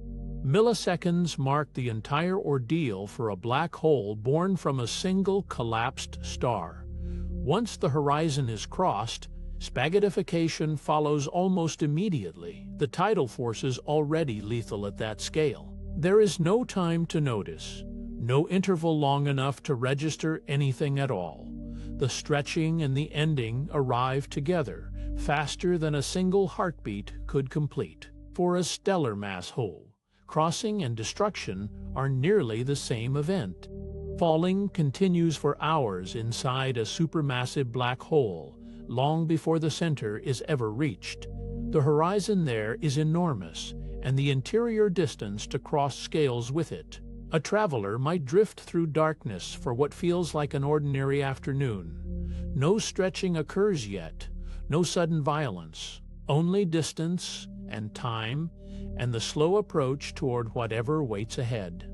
Milliseconds marked the entire ordeal for a black hole born from a single collapsed star. Once the horizon is crossed, spaghettification follows almost immediately, the tidal forces already lethal at that scale. There is no time to notice, no interval long enough to register anything at all. The stretching and the ending arrive together, faster than a single heartbeat could complete. For a stellar mass hole, crossing and destruction are nearly the same event. Falling continues for hours inside a supermassive black hole, long before the center is ever reached. The horizon there is enormous, and the interior distance to cross scales with it. A traveler might drift through darkness for what feels like an ordinary afternoon. No stretching occurs yet, no sudden violence, only distance and time, and the slow approach toward whatever waits ahead.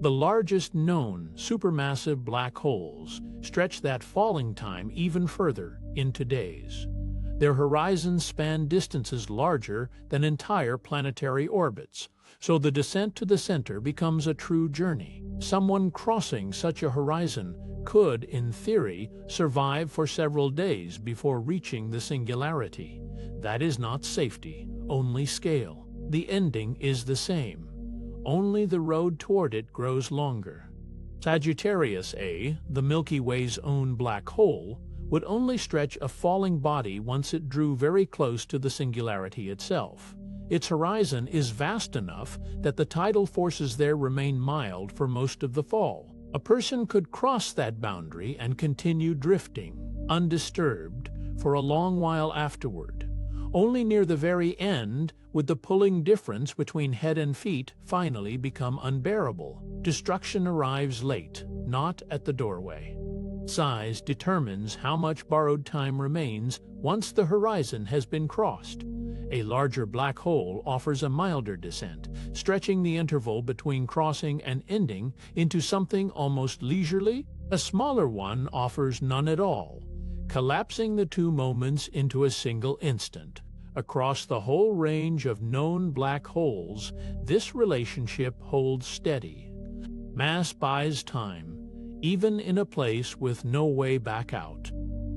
The largest known supermassive black holes stretch that falling time even further into days. Their horizons span distances larger than entire planetary orbits, so the descent to the center becomes a true journey. Someone crossing such a horizon could, in theory, survive for several days before reaching the singularity. That is not safety, only scale. The ending is the same. Only the road toward it grows longer. Sagittarius A, the Milky Way's own black hole, would only stretch a falling body once it drew very close to the singularity itself. Its horizon is vast enough that the tidal forces there remain mild for most of the fall. A person could cross that boundary and continue drifting, undisturbed, for a long while afterward. Only near the very end would the pulling difference between head and feet finally become unbearable. Destruction arrives late, not at the doorway. Size determines how much borrowed time remains once the horizon has been crossed. A larger black hole offers a milder descent, stretching the interval between crossing and ending into something almost leisurely. A smaller one offers none at all, collapsing the two moments into a single instant. Across the whole range of known black holes, this relationship holds steady. Mass buys time, even in a place with no way back out.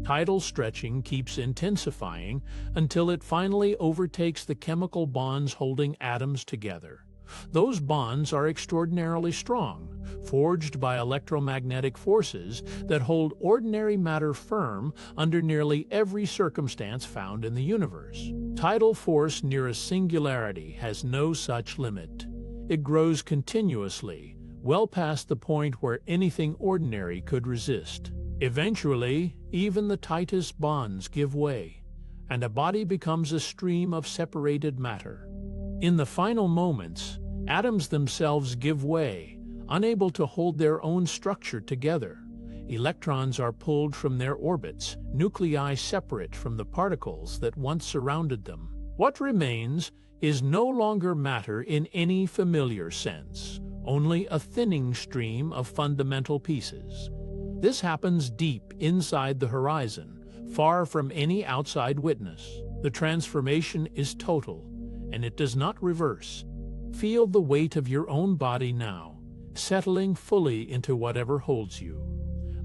Tidal stretching keeps intensifying until it finally overtakes the chemical bonds holding atoms together. Those bonds are extraordinarily strong, forged by electromagnetic forces that hold ordinary matter firm under nearly every circumstance found in the universe. Tidal force near a singularity has no such limit. It grows continuously, well past the point where anything ordinary could resist. Eventually, even the tightest bonds give way, and a body becomes a stream of separated matter. In the final moments, atoms themselves give way, unable to hold their own structure together. Electrons are pulled from their orbits, nuclei separate from the particles that once surrounded them. What remains is no longer matter in any familiar sense, only a thinning stream of fundamental pieces. This happens deep inside the horizon, far from any outside witness. The transformation is total, and it does not reverse. Feel the weight of your own body now, settling fully into whatever holds you.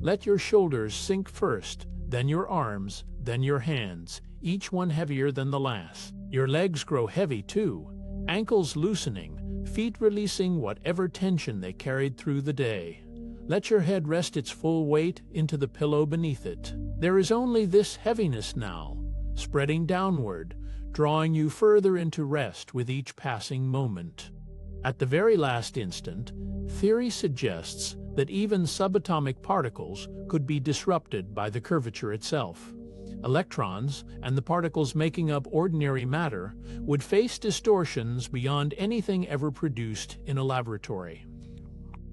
Let your shoulders sink first, then your arms, then your hands, each one heavier than the last. Your legs grow heavy too, ankles loosening, feet releasing whatever tension they carried through the day. Let your head rest its full weight into the pillow beneath it. There is only this heaviness now, spreading downward, drawing you further into rest with each passing moment. At the very last instant, theory suggests that even subatomic particles could be disrupted by the curvature itself. Electrons, and the particles making up ordinary matter, would face distortions beyond anything ever produced in a laboratory.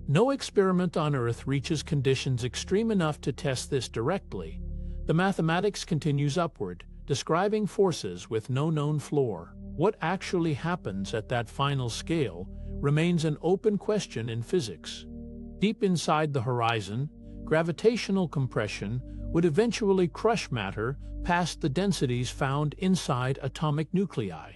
No experiment on Earth reaches conditions extreme enough to test this directly. The mathematics continues upward, describing forces with no known floor. What actually happens at that final scale remains an open question in physics. Deep inside the horizon, gravitational compression would eventually crush matter past the densities found inside atomic nuclei.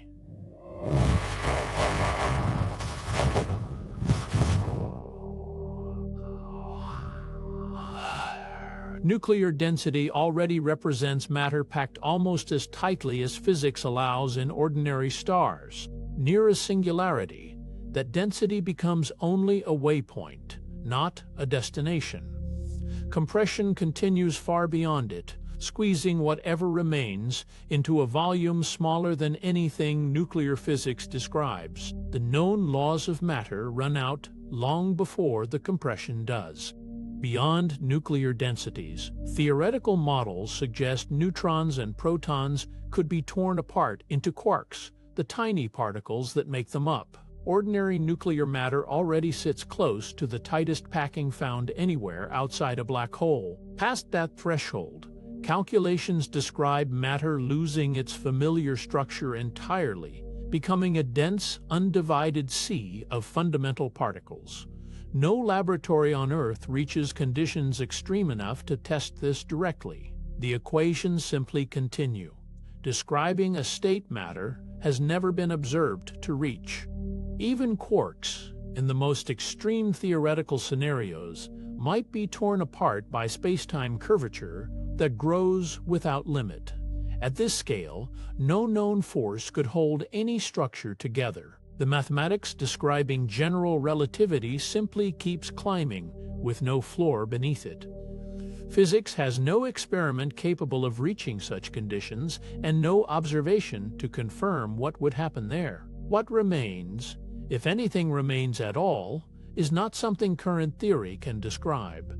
Nuclear density already represents matter packed almost as tightly as physics allows in ordinary stars. Near a singularity, that density becomes only a waypoint, not a destination. Compression continues far beyond it, squeezing whatever remains into a volume smaller than anything nuclear physics describes. The known laws of matter run out long before the compression does. Beyond nuclear densities, theoretical models suggest neutrons and protons could be torn apart into quarks, the tiny particles that make them up. Ordinary nuclear matter already sits close to the tightest packing found anywhere outside a black hole. Past that threshold, calculations describe matter losing its familiar structure entirely, becoming a dense, undivided sea of fundamental particles. No laboratory on Earth reaches conditions extreme enough to test this directly. The equations simply continue. Describing a state matter has never been observed to reach. Even quarks, in the most extreme theoretical scenarios, might be torn apart by spacetime curvature that grows without limit. At this scale, no known force could hold any structure together. The mathematics describing general relativity simply keeps climbing, with no floor beneath it. Physics has no experiment capable of reaching such conditions and no observation to confirm what would happen there. What remains, if anything remains at all, is not something current theory can describe.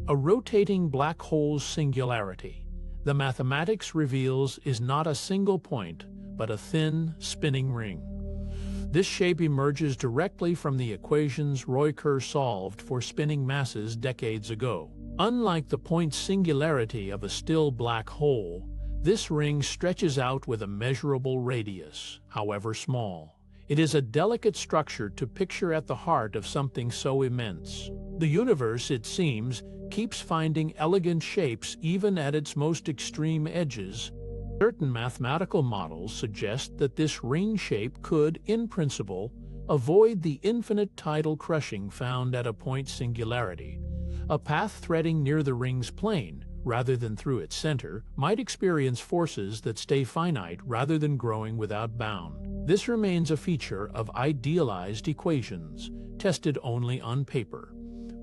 A rotating black hole's singularity. the mathematics reveals is not a single point, but a thin, spinning ring. This shape emerges directly from the equations Roy Kerr solved for spinning masses decades ago. Unlike the point singularity of a still black hole, this ring stretches out with a measurable radius, however small. It is a delicate structure to picture at the heart of something so immense. The universe, it seems, keeps finding elegant shapes even at its most extreme edges. Certain mathematical models suggest that this ring shape could, in principle, avoid the infinite tidal crushing found at a point singularity. A path threading near the ring's plane, rather than through its center, might experience forces that stay finite rather than growing without bound. This remains a feature of idealized equations, tested only on paper.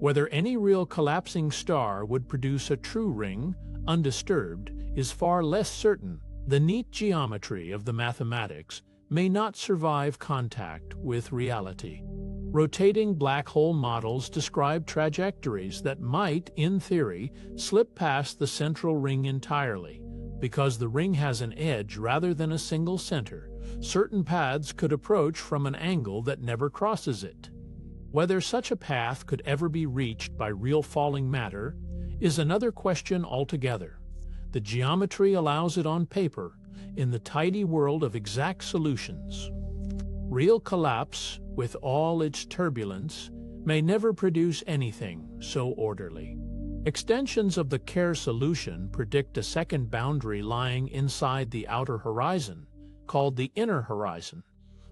Whether any real collapsing star would produce a true ring, undisturbed, is far less certain. The neat geometry of the mathematics may not survive contact with reality. Rotating black hole models describe trajectories that might, in theory, slip past the central ring entirely. Because the ring has an edge rather than a single center, certain paths could approach from an angle that never crosses it. Whether such a path could ever be reached by real falling matter is another question altogether. The geometry allows it on paper, in the tidy world of exact solutions. Real collapse, with all its turbulence, may never produce anything so orderly. Extensions of the Kerr solution predict a second boundary lying inside the outer horizon, called the inner horizon.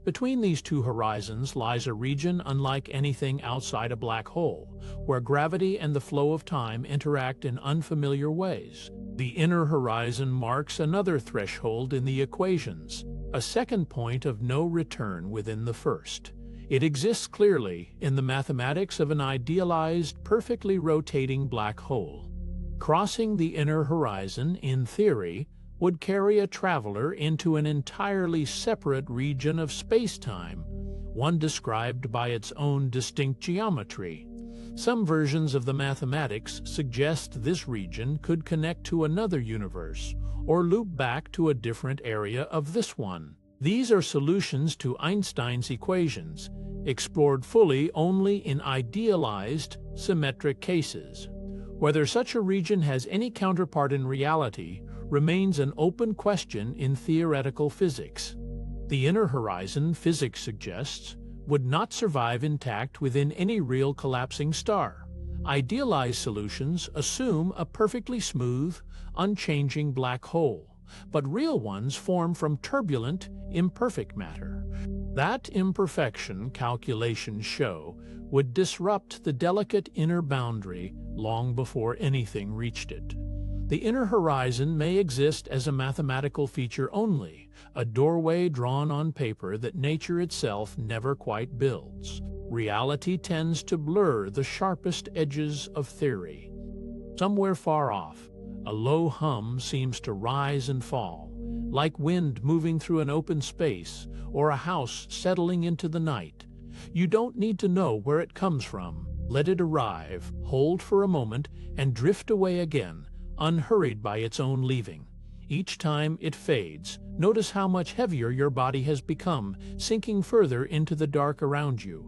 Between these two horizons lies a region unlike anything outside a black hole, where gravity and the flow of time interact in unfamiliar ways. The inner horizon marks another threshold in the equations, a second point of no return within the first. It exists clearly in the mathematics of an idealized, perfectly rotating black hole. Crossing the inner horizon, in theory, would carry a traveler into an entirely separate region of space-time, one described by its own distinct geometry. Some versions of the mathematics suggest this region could connect to another universe, or loop back to a different area of this one. These are solutions to Einstein's equations, explored fully only in idealized, symmetric cases. Whether such a region has any counterpart in reality remains an open question in theoretical physics. The inner horizon, physics suggests, would not survive intact within any real collapsing star. Idealized solutions assume a perfectly smooth, unchanging black hole, but real ones form from turbulent, imperfect matter. That imperfection, calculations show, would disrupt the delicate inner boundary long before anything reached it. The inner horizon may exist as a mathematical feature only, a doorway drawn on paper that nature itself never quite builds. Reality tends to blur the sharpest edges of theory. Somewhere far off, a low hum seems to rise and fall, like wind moving through an open space or a house settling into the night. You don't need to know where it comes from. Let it arrive, hold for a moment, and drift away again, unhurried by its own leaving. Each time it fades, notice how much heavier your body has become, sinking further into the dark around you.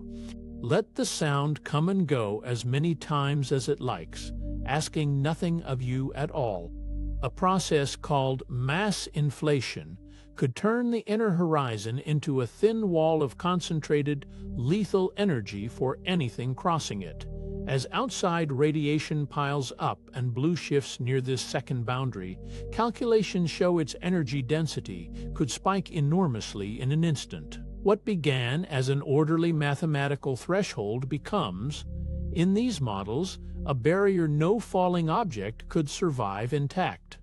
Let the sound come and go as many times as it likes, asking nothing of you at all. A process called mass inflation could turn the inner horizon into a thin wall of concentrated, lethal energy for anything crossing it. As outside radiation piles up and blue shifts near this second boundary, calculations show its energy density could spike enormously in an instant. What began as an orderly mathematical threshold becomes, in these models, a barrier no falling object could survive intact.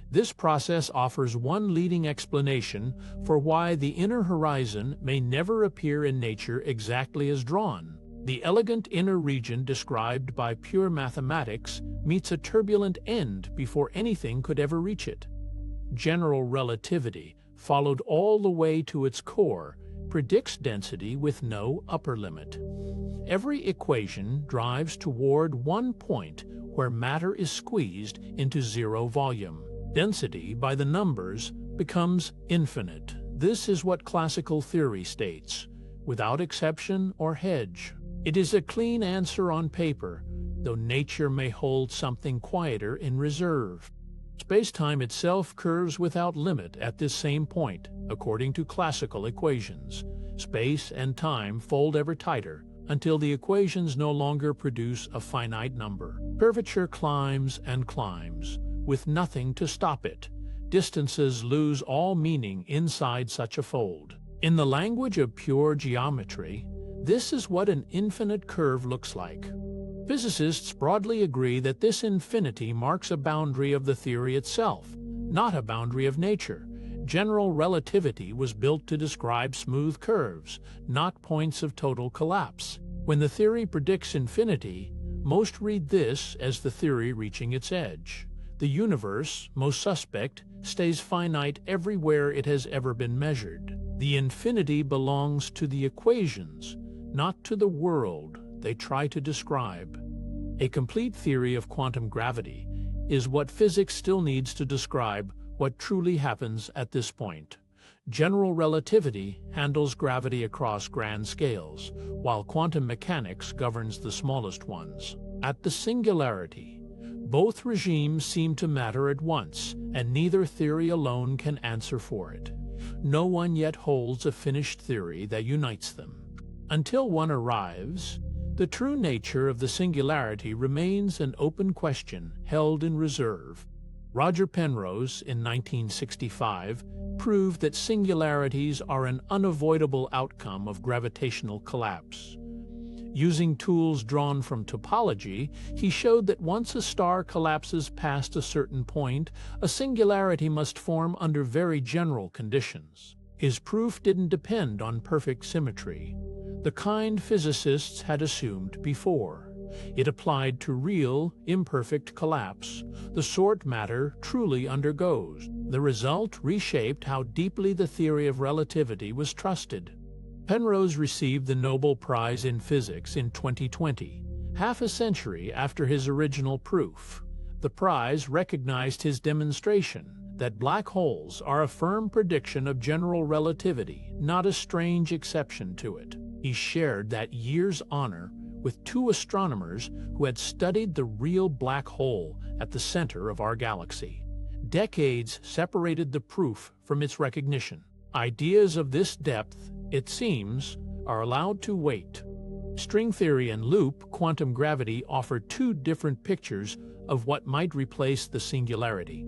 This process offers one leading explanation for why the inner horizon may never appear in nature exactly as drawn. The elegant inner region described by pure mathematics meets a turbulent end before anything could ever reach it. General relativity, followed all the way to its core, predicts density with no upper limit. Every equation drives toward one point where matter is squeezed into zero volume. Density, by the numbers, becomes infinite. This is what classical theory states, without exception or hedge. It is a clean answer on paper, though nature may hold something quieter in reserve. Space-time itself curves without limit at this same point, according to classical equations. Space and time fold ever tighter until the equations no longer produce a finite number. Curvature climbs and climbs, with nothing to stop it. Distances lose all meaning inside such a fold. In the language of pure geometry, this is what an infinite curve looks like. Physicists broadly agree that this infinity marks a boundary of the theory itself, not a boundary of nature. General relativity was built to describe smooth curves, not points of total collapse. When the theory predicts infinity, most read this as the theory reaching its edge. The universe, most suspect, stays finite everywhere it has ever been measured. The infinity belongs to the equations, not to the world they try to describe. A complete theory of quantum gravity is what physics still needs to describe what truly happens at this point. General relativity handles gravity across grand scales, while quantum mechanics governs the smallest ones. At the singularity, both regimes seem to matter at once, and neither theory alone can answer for it. No one yet holds a finished theory that unites them. Until one arrives, the true nature of the singularity remains an open question held in reserve. Roger Penrose, in 1965, proved that singularities are an unavoidable outcome of gravitational collapse. Using tools drawn from topology, he showed that once a star collapses past a certain point, a singularity must form under very general conditions. His proof didn't depend on perfect symmetry, the kind physicists had assumed before. It applied to real, imperfect collapse, the sort matter truly undergoes. The result reshaped how deeply the theory of relativity was trusted. Penrose received the Nobel Prize in Physics in 2020, half a century after his original proof. The prize recognized his demonstration that black holes are a firm prediction of general relativity, not a strange exception to it. He shared that year's honor with two astronomers who had studied the real black hole at the center of our galaxy. Decades separated the proof from its recognition. Ideas of this depth, it seems, are allowed to wait. String theory and loop quantum gravity offer two different pictures of what might replace the singularity.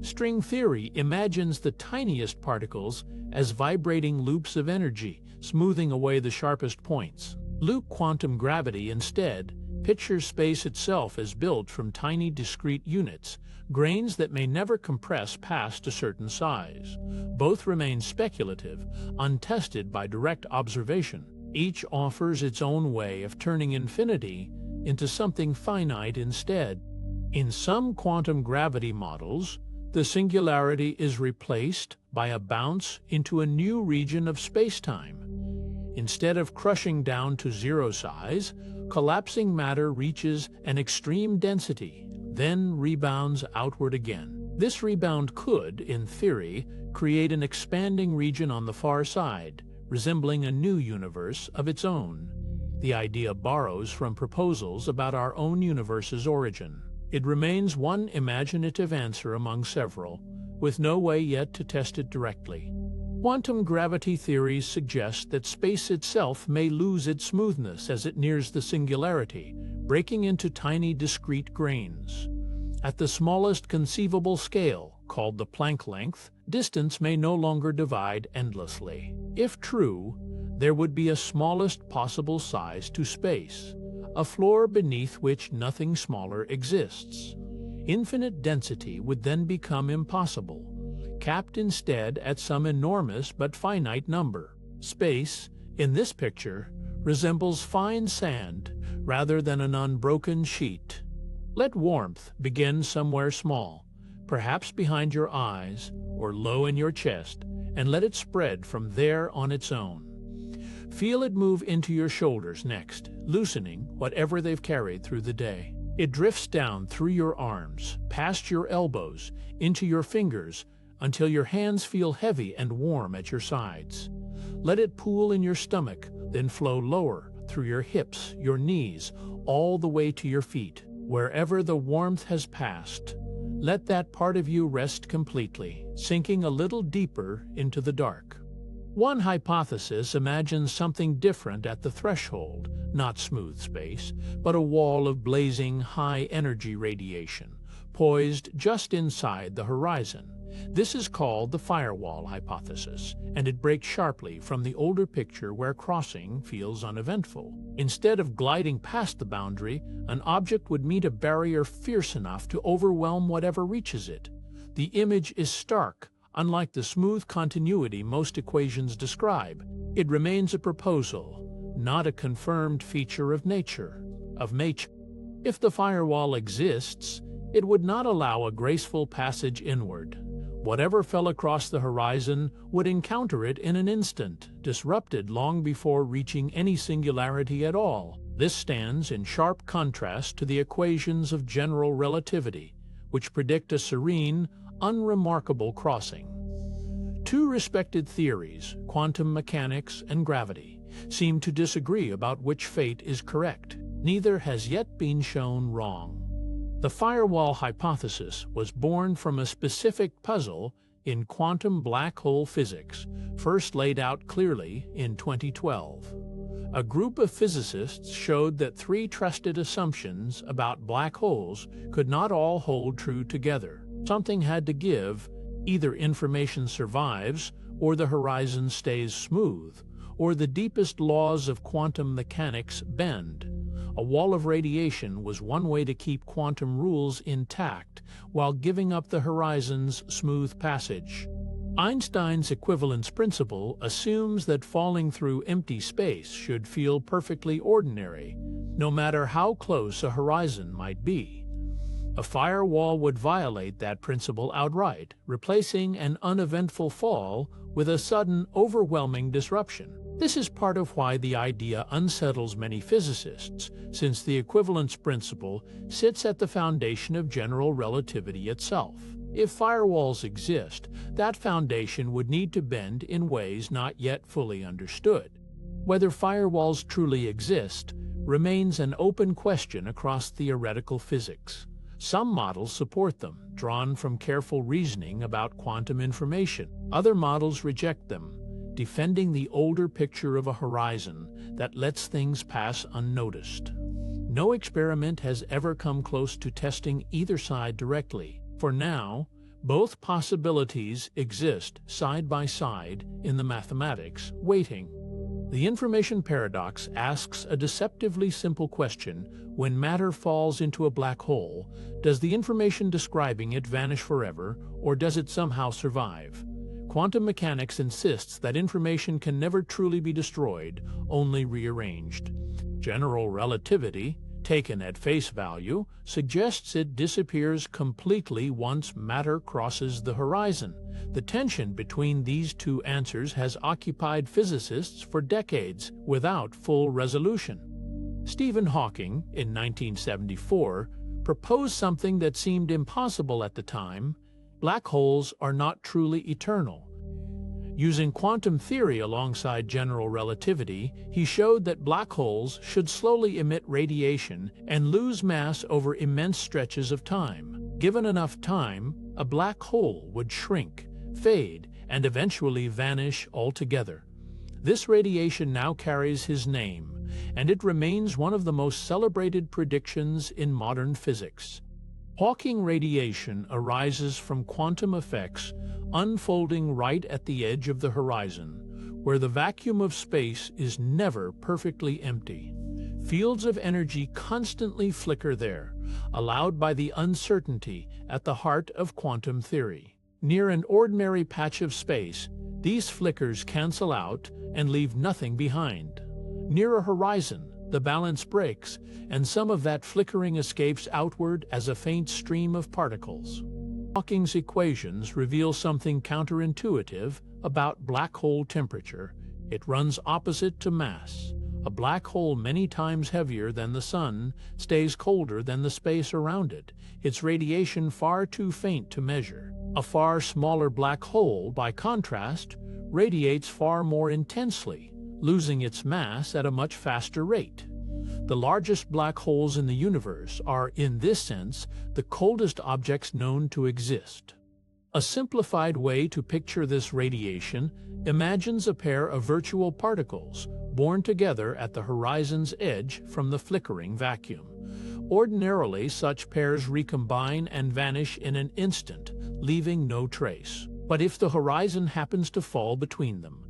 String theory imagines the tiniest particles as vibrating loops of energy, smoothing away the sharpest points. Loop quantum gravity, instead, pictures space itself as built from tiny discrete units, grains that may never compress past a certain size. Both remain speculative, untested by direct observation. Each offers its own way of turning infinity into something finite instead. In some quantum gravity models, the singularity is replaced by a bounce into a new region of spacetime. Instead of crushing down to zero size, collapsing matter reaches an extreme density, then rebounds outward again. This rebound could, in theory, create an expanding region on the far side, resembling a new universe of its own. The idea borrows from proposals about our own universe's origin. It remains one imaginative answer among several, with no way yet to test it directly. Quantum gravity theories suggest that space itself may lose its smoothness as it nears the singularity, breaking into tiny discrete grains. At the smallest conceivable scale, called the Planck length, distance may no longer divide endlessly. If true, there would be a smallest possible size to space, a floor beneath which nothing smaller exists. Infinite density would then become impossible, capped instead at some enormous but finite number. Space, in this picture, resembles fine sand rather than an unbroken sheet. Let warmth begin somewhere small, perhaps behind your eyes or low in your chest, and let it spread from there on its own. Feel it move into your shoulders next, loosening whatever they've carried through the day. It drifts down through your arms, past your elbows, into your fingers, until your hands feel heavy and warm at your sides. Let it pool in your stomach, then flow lower, through your hips, your knees, all the way to your feet. Wherever the warmth has passed, let that part of you rest completely, sinking a little deeper into the dark. One hypothesis imagines something different at the threshold, not smooth space, but a wall of blazing high-energy radiation, poised just inside the horizon. This is called the firewall hypothesis, and it breaks sharply from the older picture where crossing feels uneventful. Instead of gliding past the boundary, an object would meet a barrier fierce enough to overwhelm whatever reaches it. The image is stark, unlike the smooth continuity most equations describe. It remains a proposal, not a confirmed feature of nature. If the firewall exists, it would not allow a graceful passage inward. Whatever fell across the horizon would encounter it in an instant, disrupted long before reaching any singularity at all. This stands in sharp contrast to the equations of general relativity, which predict a serene, unremarkable crossing. Two respected theories, quantum mechanics and gravity, seem to disagree about which fate is correct. Neither has yet been shown wrong. The firewall hypothesis was born from a specific puzzle in quantum black hole physics, first laid out clearly in 2012. A group of physicists showed that three trusted assumptions about black holes could not all hold true together. Something had to give. Either information survives, or the horizon stays smooth, or the deepest laws of quantum mechanics bend. A wall of radiation was one way to keep quantum rules intact while giving up the horizon's smooth passage. Einstein's equivalence principle assumes that falling through empty space should feel perfectly ordinary, no matter how close a horizon might be. A firewall would violate that principle outright, replacing an uneventful fall with a sudden, overwhelming disruption. This is part of why the idea unsettles many physicists, since the equivalence principle sits at the foundation of general relativity itself. If firewalls exist, that foundation would need to bend in ways not yet fully understood. Whether firewalls truly exist remains an open question across theoretical physics. Some models support them, drawn from careful reasoning about quantum information. Other models reject them, defending the older picture of a horizon that lets things pass unnoticed. No experiment has ever come close to testing either side directly. For now, both possibilities exist side by side in the mathematics, waiting. The information paradox asks a deceptively simple question: when matter falls into a black hole, does the information describing it vanish forever, or does it somehow survive? Quantum mechanics insists that information can never truly be destroyed, only rearranged. General relativity, taken at face value, suggests it disappears completely once matter crosses the horizon. The tension between these two answers has occupied physicists for decades without full resolution. Stephen Hawking, in 1974, proposed something that seemed impossible at the time: black holes are not truly eternal. Using quantum theory alongside general relativity, he showed that black holes should slowly emit radiation and lose mass over immense stretches of time. Given enough time, a black hole would shrink, fade, and eventually vanish altogether. This radiation now carries his name, and it remains one of the most celebrated predictions in modern physics. Hawking radiation arises from quantum effects unfolding right at the edge of the horizon, where the vacuum of space is never perfectly empty. Fields of energy constantly flicker there, allowed by the uncertainty at the heart of quantum theory. Near an ordinary patch of space, these flickers cancel out and leave nothing behind. Near a horizon, the balance breaks, and some of that flickering escapes outward as a faint stream of particles. Hawking's equations reveal something counterintuitive about black hole temperature. It runs opposite to mass. A black hole many times heavier than the Sun stays colder than the space around it, its radiation far too faint to measure. A far smaller black hole, by contrast, radiates far more intensely, losing its mass at a much faster rate. The largest black holes in the universe are, in this sense, the coldest objects known to exist. A simplified way to picture this radiation imagines a pair of virtual particles born together at the horizon's edge from the flickering vacuum. Ordinarily, such pairs recombine and vanish in an instant, leaving no trace. But if the horizon happens to fall between them,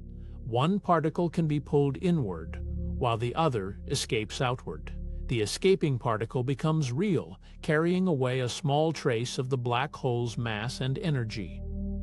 one particle can be pulled inward, while the other escapes outward. The escaping particle becomes real, carrying away a small trace of the black hole's mass and energy.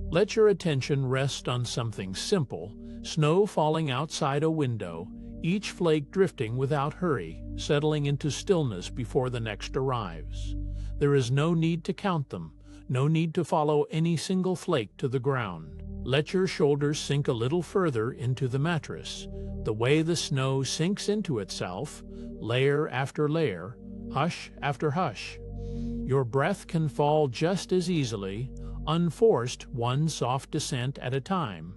Let your attention rest on something simple: snow falling outside a window, each flake drifting without hurry, settling into stillness before the next arrives. There is no need to count them, no need to follow any single flake to the ground. Let your shoulders sink a little further into the mattress, the way the snow sinks into itself, layer after layer, hush after hush. Your breath can fall just as easily, unforced, one soft descent at a time.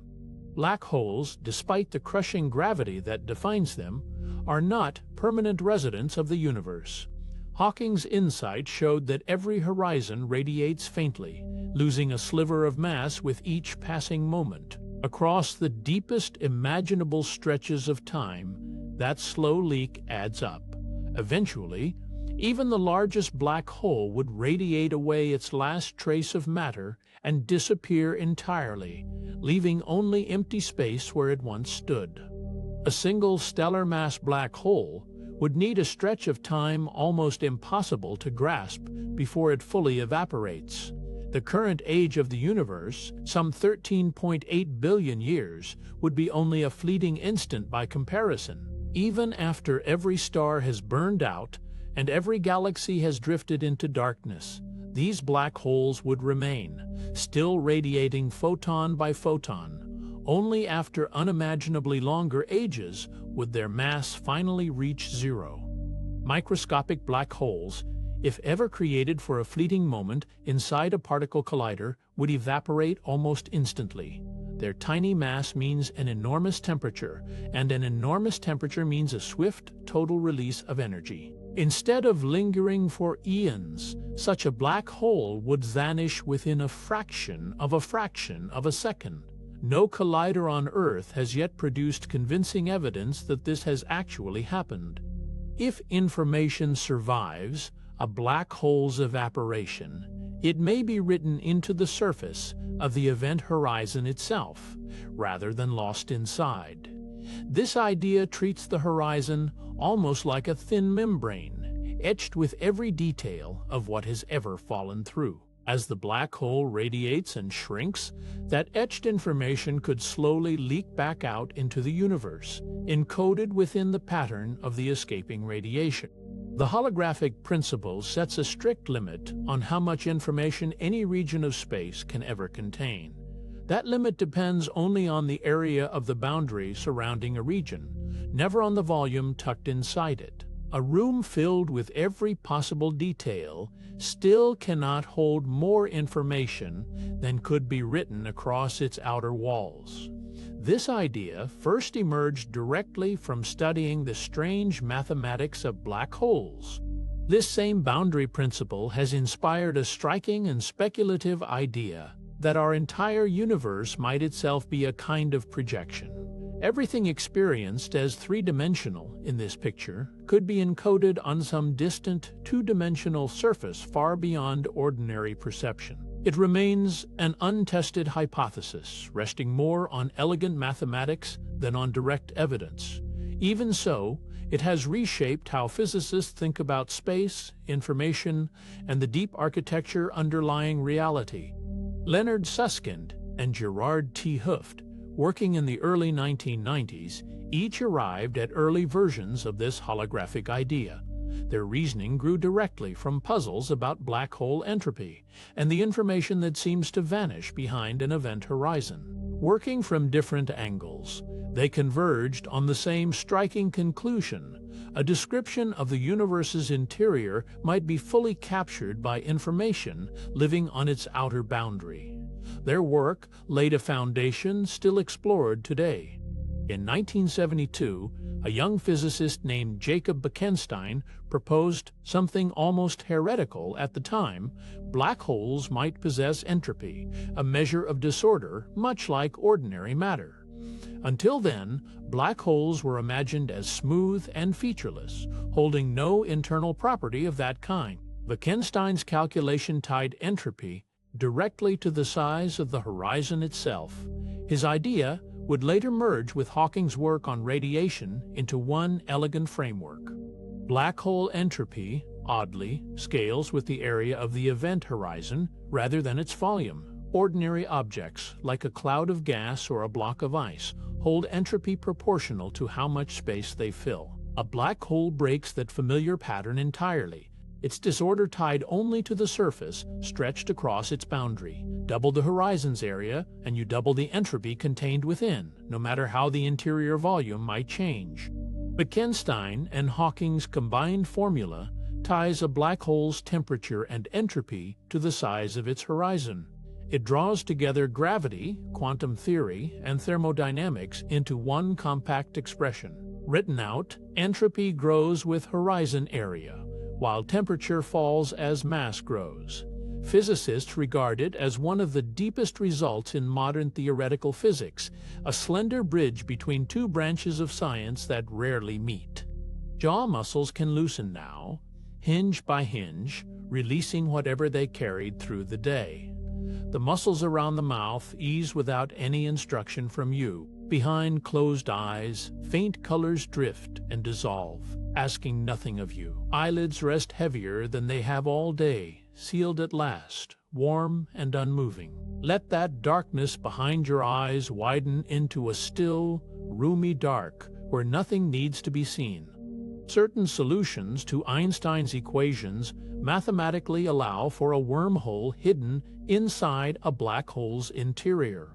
Black holes, despite the crushing gravity that defines them, are not permanent residents of the universe. Hawking's insight showed that every horizon radiates faintly, losing a sliver of mass with each passing moment. Across the deepest imaginable stretches of time, that slow leak adds up. Eventually, even the largest black hole would radiate away its last trace of matter and disappear entirely, leaving only empty space where it once stood. A single stellar mass black hole would need a stretch of time almost impossible to grasp before it fully evaporates. The current age of the universe, some 13.8 billion years, would be only a fleeting instant by comparison. Even after every star has burned out and every galaxy has drifted into darkness, these black holes would remain, still radiating photon by photon. Only after unimaginably longer ages would their mass finally reach zero. Microscopic black holes, if ever created for a fleeting moment inside a particle collider, would evaporate almost instantly. Their tiny mass means an enormous temperature, and an enormous temperature means a swift, total release of energy. Instead of lingering for eons, such a black hole would vanish within a fraction of a second. No collider on Earth has yet produced convincing evidence that this has actually happened. If information survives a black hole's evaporation, it may be written into the surface of the event horizon itself, rather than lost inside. This idea treats the horizon almost like a thin membrane, etched with every detail of what has ever fallen through. As the black hole radiates and shrinks, that etched information could slowly leak back out into the universe, encoded within the pattern of the escaping radiation. The holographic principle sets a strict limit on how much information any region of space can ever contain. That limit depends only on the area of the boundary surrounding a region, never on the volume tucked inside it. A room filled with every possible detail still cannot hold more information than could be written across its outer walls. This idea first emerged directly from studying the strange mathematics of black holes. This same boundary principle has inspired a striking and speculative idea that our entire universe might itself be a kind of projection. Everything experienced as three-dimensional in this picture could be encoded on some distant two-dimensional surface far beyond ordinary perception. It remains an untested hypothesis, resting more on elegant mathematics than on direct evidence. Even so, it has reshaped how physicists think about space, information, and the deep architecture underlying reality. Leonard Susskind and Gerard T. Hooft, working in the early 1990s, each arrived at early versions of this holographic idea. Their reasoning grew directly from puzzles about black hole entropy and the information that seems to vanish behind an event horizon. Working from different angles, They converged on the same striking conclusion: a description of the universe's interior might be fully captured by information living on its outer boundary. Their work laid a foundation still explored today. In 1972, a young physicist named Jacob Bekenstein proposed something almost heretical at the time: black holes might possess entropy, a measure of disorder much like ordinary matter. Until then, black holes were imagined as smooth and featureless, holding no internal property of that kind. Bekenstein's calculation tied entropy directly to the size of the horizon itself. His idea would later merge with Hawking's work on radiation into one elegant framework. Black hole entropy, oddly, scales with the area of the event horizon rather than its volume. Ordinary objects, like a cloud of gas or a block of ice, hold entropy proportional to how much space they fill. A black hole breaks that familiar pattern entirely, its disorder tied only to the surface stretched across its boundary. Double the horizon's area, and you double the entropy contained within, no matter how the interior volume might change. Bekenstein and Hawking's combined formula ties a black hole's temperature and entropy to the size of its horizon. It draws together gravity, quantum theory, and thermodynamics into one compact expression. Written out, entropy grows with horizon area, while temperature falls as mass grows. Physicists regard it as one of the deepest results in modern theoretical physics, a slender bridge between two branches of science that rarely meet. Jaw muscles can loosen now, hinge by hinge, releasing whatever they carried through the day. The muscles around the mouth ease without any instruction from you. Behind closed eyes, faint colors drift and dissolve, asking nothing of you. Eyelids rest heavier than they have all day, sealed at last, warm and unmoving. Let that darkness behind your eyes widen into a still, roomy dark where nothing needs to be seen. Certain solutions to Einstein's equations mathematically allow for a wormhole hidden inside a black hole's interior.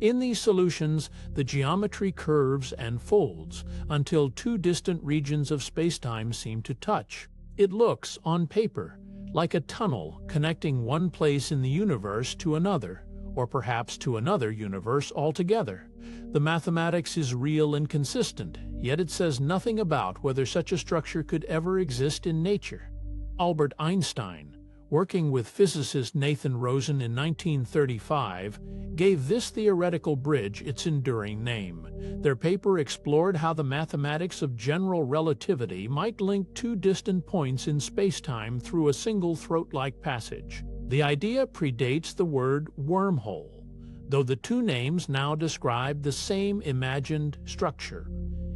In these solutions, the geometry curves and folds until two distant regions of spacetime seem to touch. It looks, on paper, like a tunnel connecting one place in the universe to another, or perhaps to another universe altogether. The mathematics is real and consistent, yet it says nothing about whether such a structure could ever exist in nature. Albert Einstein, working with physicist Nathan Rosen in 1935, gave this theoretical bridge its enduring name. Their paper explored how the mathematics of general relativity might link two distant points in spacetime through a single throat-like passage. The idea predates the word wormhole, though the two names now describe the same imagined structure.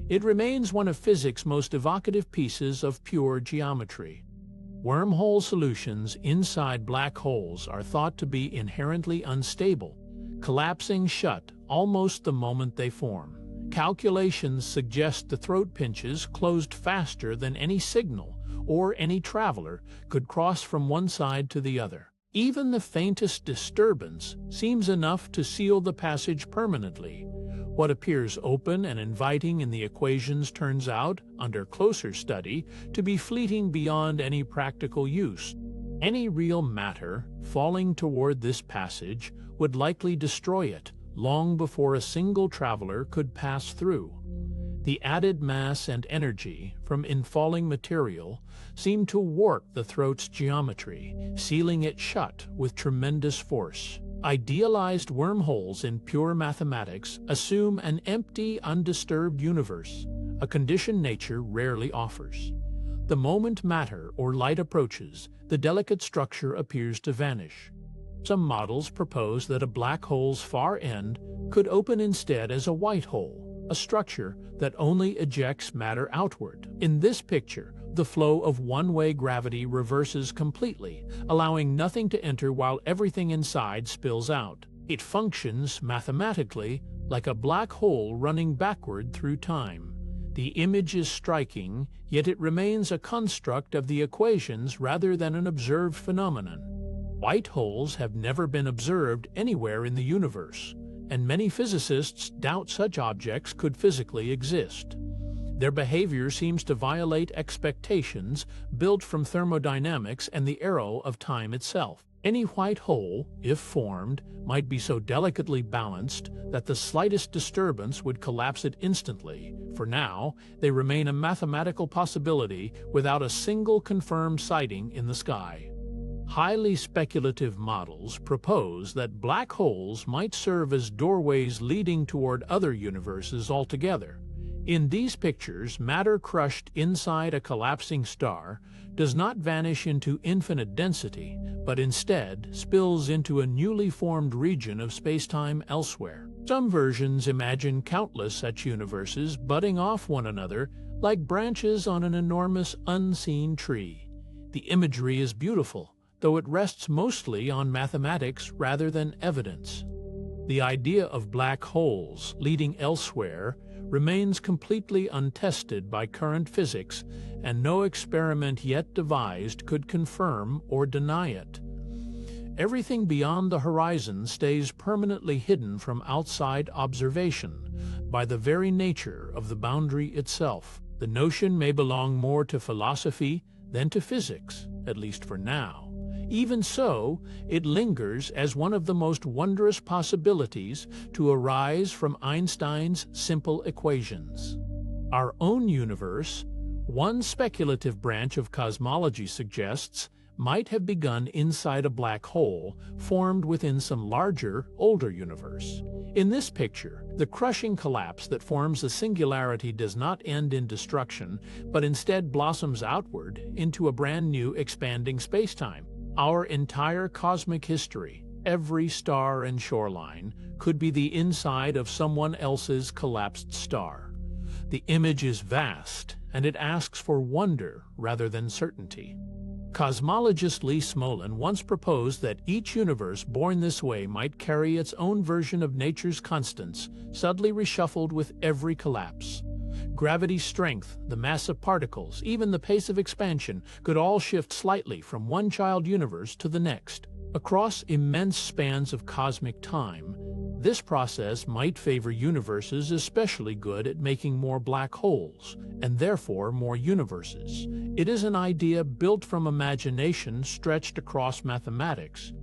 It remains one of physics' most evocative pieces of pure geometry. Wormhole solutions inside black holes are thought to be inherently unstable, collapsing shut almost the moment they form. Calculations suggest the throat pinches closed faster than any signal or any traveler could cross from one side to the other. Even the faintest disturbance seems enough to seal the passage permanently. What appears open and inviting in the equations turns out, under closer study, to be fleeting beyond any practical use. Any real matter falling toward this passage would likely destroy it long before a single traveler could pass through. The added mass and energy from infalling material seem to warp the throat's geometry, sealing it shut with tremendous force. Idealized wormholes in pure mathematics assume an empty, undisturbed universe, a condition nature rarely offers. The moment matter or light approaches, the delicate structure appears to vanish. Some models propose that a black hole's far end could open instead as a white hole, a structure that only ejects matter outward. In this picture, the flow of one-way gravity reverses completely, allowing nothing to enter while everything inside spills out. It functions, mathematically, like a black hole running backward through time. The image is striking, yet it remains a construct of the equations rather than an observed phenomenon. White holes have never been observed anywhere in the universe. and many physicists doubt such objects could physically exist. Their behavior seems to violate expectations built from thermodynamics and the arrow of time itself. Any white hole, if formed, might be so delicately balanced that the slightest disturbance would collapse it instantly. For now, they remain a mathematical possibility without a single confirmed sighting in the sky. Highly speculative models propose that black holes might serve as doorways leading toward other universes altogether. In these pictures, matter crushed inside a collapsing star does not vanish into infinite density, but instead spills into a newly formed region of spacetime elsewhere. Some versions imagine countless such universes budding off one another like branches on an enormous unseen tree. The imagery is beautiful, though it rests mostly on mathematics rather than evidence. The idea of black holes leading elsewhere remains completely untested by current physics, and no experiment yet devised could confirm or deny it. Everything beyond the horizon stays permanently hidden from outside observation by the very nature of the boundary itself. The notion may belong more to philosophy than to physics, at least for now. Even so, it lingers as one of the most wondrous possibilities to arise from Einstein's simple equations. Our own universe, one speculative branch of cosmology suggests, might have begun inside a black hole formed within some larger, older universe. In this picture, the crushing collapse that forms a singularity does not end in destruction, but instead blossoms outward into a brand new expanding spacetime. Our entire cosmic history, every star and shoreline, could be the inside of someone else's collapsed star. The image is vast, and it asks for wonder rather than certainty. Cosmologist Lee Smolin once proposed that each universe born this way might carry its own version of nature's constants, subtly reshuffled with every collapse. Gravity's strength, the mass of particles, even the pace of expansion could all shift slightly from one child universe to the next. Across immense spans of cosmic time, this process might favor universes especially good at making more black holes, and therefore more universes. It is an idea built from imagination stretched across mathematics.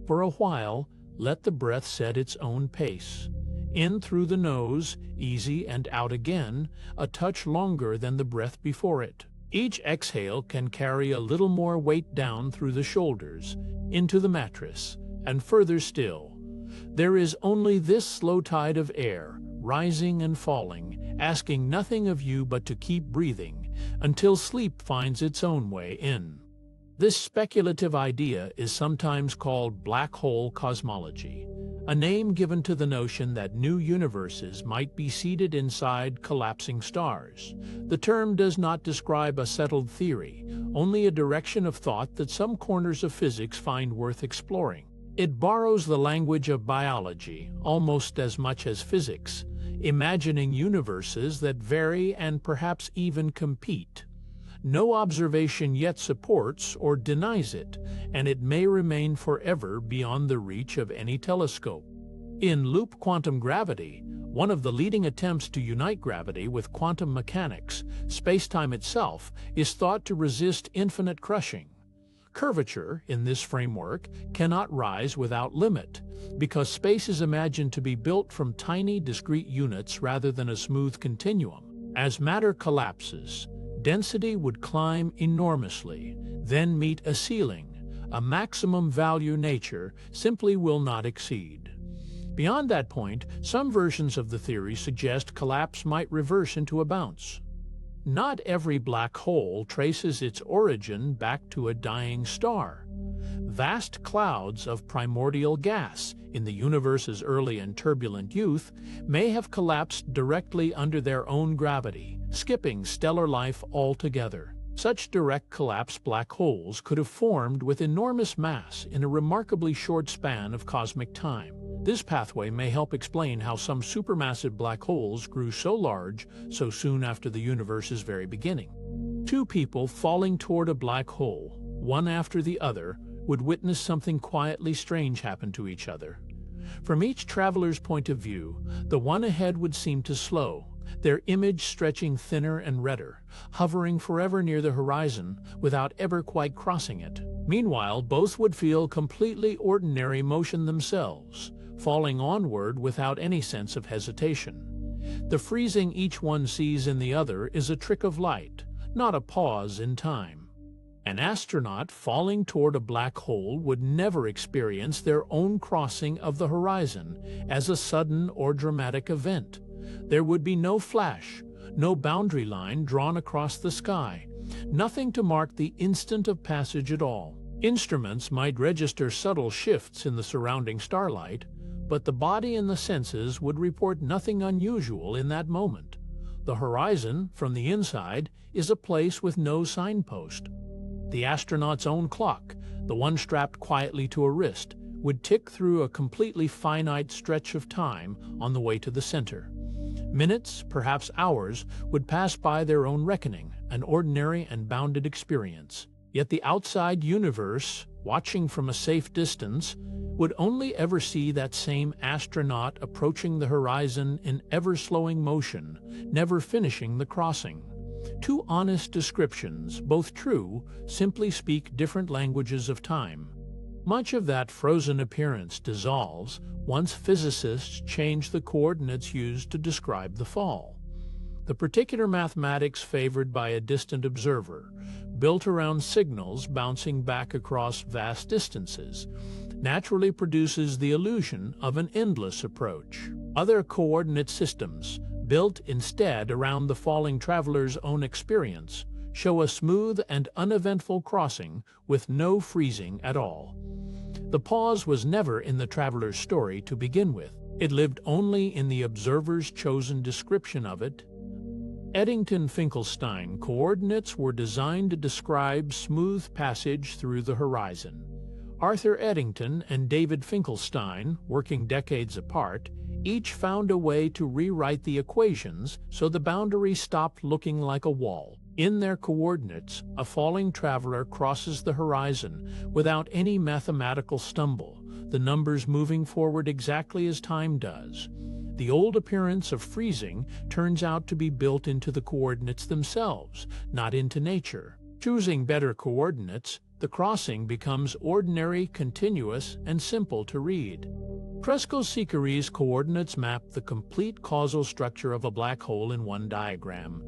For a while, let the breath set its own pace. In through the nose, easy, and out again, a touch longer than the breath before it. Each exhale can carry a little more weight down through the shoulders, into the mattress, and further still. There is only this slow tide of air, rising and falling, asking nothing of you but to keep breathing, until sleep finds its own way in. This speculative idea is sometimes called black hole cosmology, a name given to the notion that new universes might be seated inside collapsing stars. The term does not describe a settled theory, only a direction of thought that some corners of physics find worth exploring. It borrows the language of biology almost as much as physics, imagining universes that vary and perhaps even compete. No observation yet supports or denies it, and it may remain forever beyond the reach of any telescope. In loop quantum gravity, one of the leading attempts to unite gravity with quantum mechanics, spacetime itself is thought to resist infinite crushing. Curvature, in this framework, cannot rise without limit, because space is imagined to be built from tiny, discrete units rather than a smooth continuum. As matter collapses, density would climb enormously, then meet a ceiling, a maximum value nature simply will not exceed. Beyond that point, some versions of the theory suggest collapse might reverse into a bounce. Not every black hole traces its origin back to a dying star. Vast clouds of primordial gas in the universe's early and turbulent youth may have collapsed directly under their own gravity, skipping stellar life altogether. Such direct collapse black holes could have formed with enormous mass in a remarkably short span of cosmic time. This pathway may help explain how some supermassive black holes grew so large so soon after the universe's very beginning. Two people falling toward a black hole, one after the other, would witness something quietly strange happen to each other. From each traveler's point of view, the one ahead would seem to slow, their image stretching thinner and redder, hovering forever near the horizon without ever quite crossing it. Meanwhile, both would feel completely ordinary motion themselves, falling onward without any sense of hesitation. The freezing each one sees in the other is a trick of light, not a pause in time. An astronaut falling toward a black hole would never experience their own crossing of the horizon as a sudden or dramatic event. There would be no flash, no boundary line drawn across the sky, nothing to mark the instant of passage at all. Instruments might register subtle shifts in the surrounding starlight, but the body and the senses would report nothing unusual in that moment. The horizon, from the inside, is a place with no signpost. The astronaut's own clock, the one strapped quietly to a wrist, would tick through a completely finite stretch of time on the way to the center. Minutes, perhaps hours, would pass by their own reckoning, an ordinary and bounded experience. Yet the outside universe, watching from a safe distance, would only ever see that same astronaut approaching the horizon in ever-slowing motion, never finishing the crossing. Two honest descriptions, both true, simply speak different languages of time. Much of that frozen appearance dissolves once physicists change the coordinates used to describe the fall. The particular mathematics favored by a distant observer, built around signals bouncing back across vast distances, naturally produces the illusion of an endless approach. Other coordinate systems, built instead around the falling traveler's own experience, show a smooth and uneventful crossing with no freezing at all. The pause was never in the traveler's story to begin with. It lived only in the observer's chosen description of it. Eddington-Finkelstein coordinates were designed to describe smooth passage through the horizon. Arthur Eddington and David Finkelstein, working decades apart, each found a way to rewrite the equations so the boundary stopped looking like a wall. In their coordinates, a falling traveler crosses the horizon without any mathematical stumble, the numbers moving forward exactly as time does. The old appearance of freezing turns out to be built into the coordinates themselves, not into nature. Choosing better coordinates, the crossing becomes ordinary, continuous, and simple to read. Kruskal-Szekeres coordinates map the complete causal structure of a black hole in one diagram.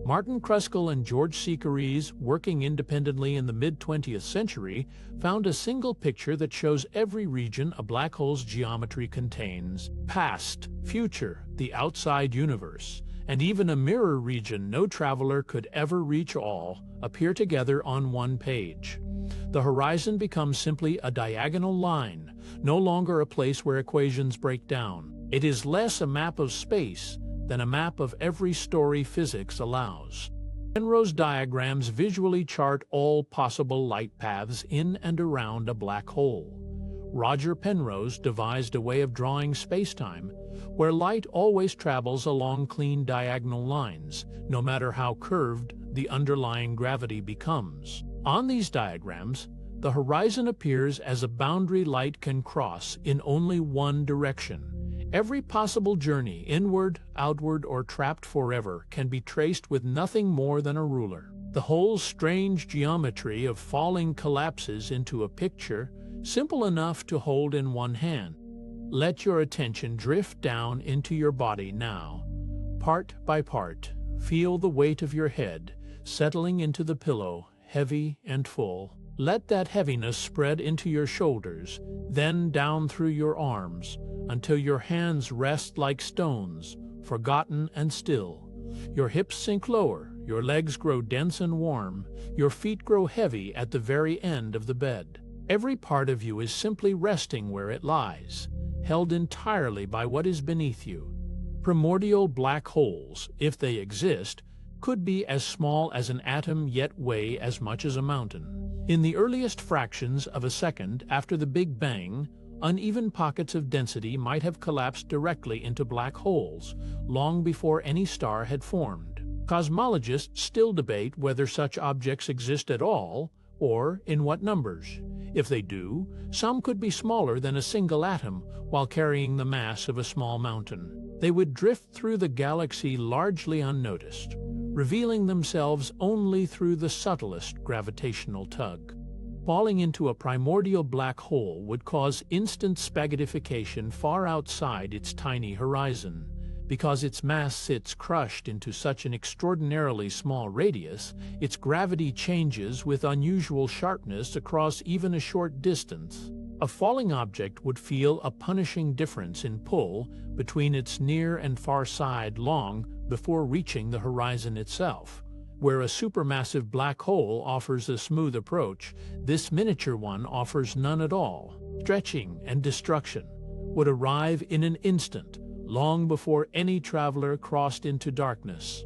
Martin Kruskal and George Szekeres, working independently in the mid-20th century, found a single picture that shows every region a black hole's geometry contains: past, future, the outside universe, and even a mirror region no traveler could ever reach all, appear together on one page. The horizon becomes simply a diagonal line, no longer a place where equations break down. It is less a map of space than a map of every story physics allows. Penrose diagrams visually chart all possible light paths in and around a black hole. Roger Penrose devised a way of drawing spacetime where light always travels along clean diagonal lines, no matter how curved the underlying gravity becomes. On these diagrams, the horizon appears as a boundary light can cross in only one direction. Every possible journey, inward, outward, or trapped forever, can be traced with nothing more than a ruler. The whole strange geometry of falling collapses into a picture simple enough to hold in one hand. Let your attention drift down into your body now. Part by part, feel the weight of your head settling into the pillow, heavy and full. Let that heaviness spread into your shoulders, then down through your arms, until your hands rest like stones, forgotten and still. Your hips sink lower, your legs grow dense and warm, your feet grow heavy at the very end of the bed. Every part of you is simply resting where it lies, held entirely by what is beneath you. Primordial black holes, if they exist, could be as small as an atom yet weigh as much as a mountain. In the earliest fractions of a second after the Big Bang, uneven pockets of density might have collapsed directly into black holes, long before any star had formed. Cosmologists still debate whether such objects exist at all, or in what numbers. If they do, some could be smaller than a single atom while carrying the mass of a small mountain. They would drift through the galaxy largely unnoticed, revealing themselves only through the subtlest gravitational tug. Falling into a primordial black hole would cause instant spaghettification far outside its tiny horizon. Because its mass sits crushed into such an extraordinarily small radius, its gravity changes with unusual sharpness across even a short distance. A falling object would feel a punishing difference in pull between its near and far side long before reaching the horizon itself. Where a supermassive black hole offers a smooth approach, this miniature one offers none at all. Stretching and destruction would arrive in an instant, long before any traveler crossed into darkness.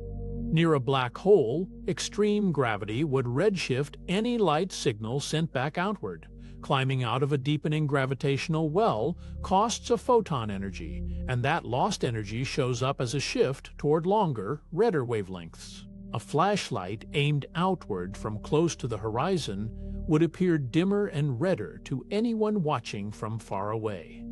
Near a black hole, extreme gravity would redshift any light signal sent back outward. Climbing out of a deepening gravitational well costs a photon energy, and that lost energy shows up as a shift toward longer, redder wavelengths. A flashlight aimed outward from close to the horizon would appear dimmer and redder to anyone watching from far away.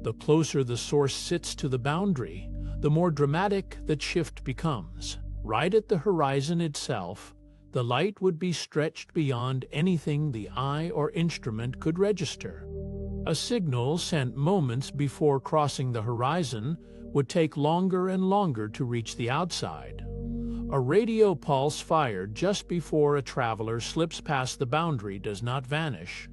The closer the source sits to the boundary, the more dramatic that shift becomes. Right at the horizon itself, the light would be stretched beyond anything the eye or instrument could register. A signal sent moments before crossing the horizon would take longer and longer to reach the outside. A radio pulse fired just before a traveler slips past the boundary does not vanish,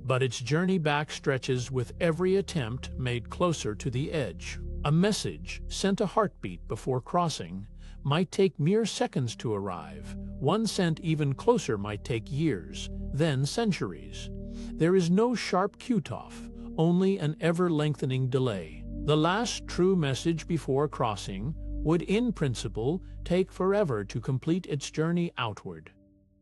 but its journey back stretches with every attempt made closer to the edge. A message sent a heartbeat before crossing might take mere seconds to arrive. One sent even closer might take years, then centuries. There is no sharp cutoff, only an ever-lengthening delay. The last true message before crossing would, in principle, take forever to complete its journey outward.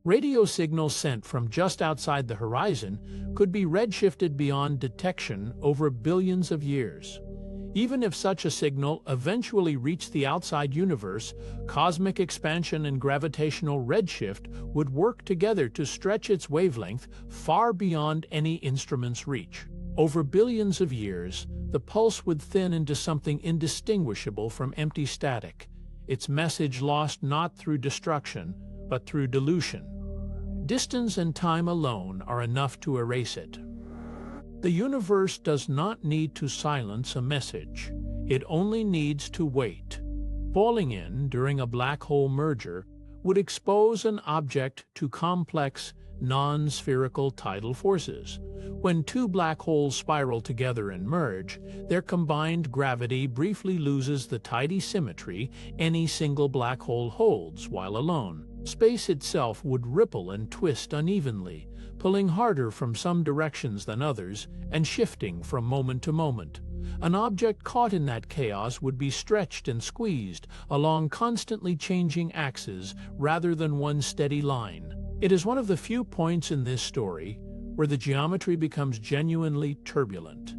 Radio signals sent from just outside the horizon could be redshifted beyond detection over billions of years. Even if such a signal eventually reached the outside universe, cosmic expansion and gravitational redshift would work together to stretch its wavelength far beyond any instrument's reach. Over billions of years, the pulse would thin into something indistinguishable from empty static, its message lost not through destruction, but through dilution. Distance and time alone are enough to erase it. The universe does not need to silence a message. It only needs to wait. Falling in during a black hole merger would expose an object to complex, non-spherical tidal forces. When two black holes spiral together and merge, their combined gravity briefly loses the tidy symmetry any single black hole holds while alone. Space itself would ripple and twist unevenly, pulling harder from some directions than others and shifting from moment to moment. An object caught in that chaos would be stretched and squeezed along constantly changing axes rather than one steady line. It is one of the few points in this story where the geometry becomes genuinely turbulent.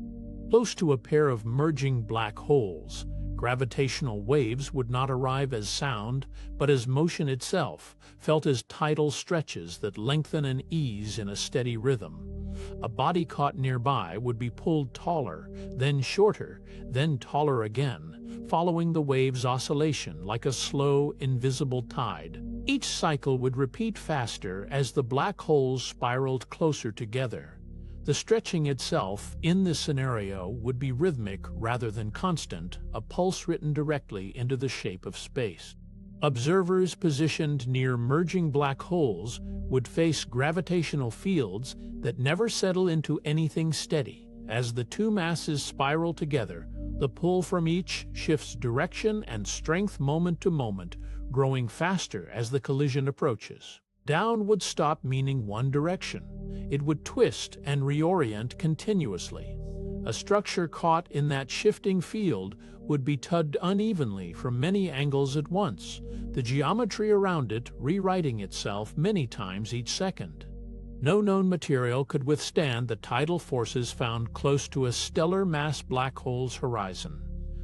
Close to a pair of merging black holes, gravitational waves would not arrive as sound, but as motion itself, felt as tidal stretches that lengthen and ease in a steady rhythm. A body caught nearby would be pulled taller, then shorter, then taller again, following the wave's oscillation like a slow, invisible tide. Each cycle would repeat faster as the black holes spiraled closer together. The stretching itself, in this scenario, would be rhythmic rather than constant, a pulse written directly into the shape of space. Observers positioned near merging black holes would face gravitational fields that never settle into anything steady. As the two masses spiral together, the pull from each shifts direction and strength moment to moment, growing faster as the collision approaches. Down would stop meaning one direction. It would twist and reorient continuously. A structure caught in that shifting field would be tugged unevenly from many angles at once, the geometry around it rewriting itself many times each second. No known material could withstand the tidal forces found close to a stellar mass black hole's horizon.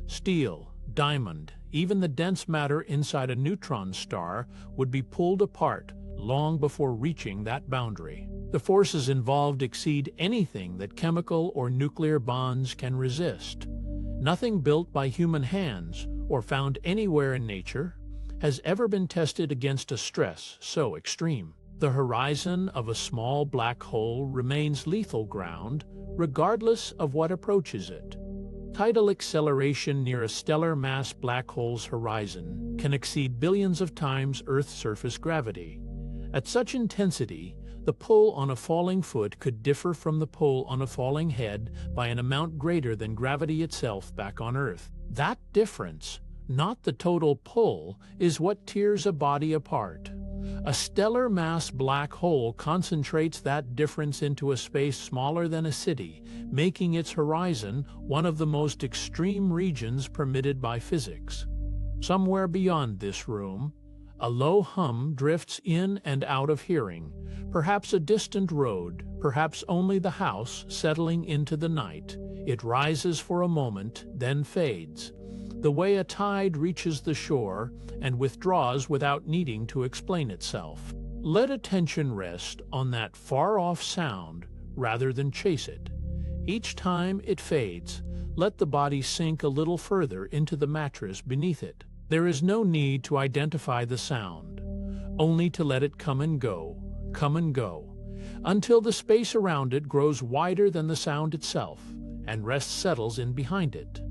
Steel, diamond, even the dense matter inside a neutron star would be pulled apart long before reaching that boundary. The forces involved exceed anything that chemical or nuclear bonds can resist. Nothing built by human hands or found anywhere in nature has ever been tested against a stress so extreme. The horizon of a small black hole remains lethal ground regardless of what approaches it. Tidal acceleration near a stellar mass black hole's horizon can exceed billions of times Earth's surface gravity. At such intensity, the pull on a falling foot could differ from the pull on a falling head by an amount greater than gravity itself back on Earth. That difference, not the total pull, is what tears a body apart. A stellar mass black hole concentrates that difference into a space smaller than a city, making its horizon one of the most extreme regions permitted by physics. Somewhere beyond this room, a low hum drifts in and out of hearing, perhaps a distant road, perhaps only the house settling into the night. It rises for a moment, then fades, the way a tide reaches the shore and withdraws without needing to explain itself. Let attention rest on that far-off sound rather than chase it. Each time it fades, let the body sink a little further into the mattress beneath it. There is no need to identify the sound, only to let it come and go, until the space around it grows wider than the sound itself, and rest settles in behind it.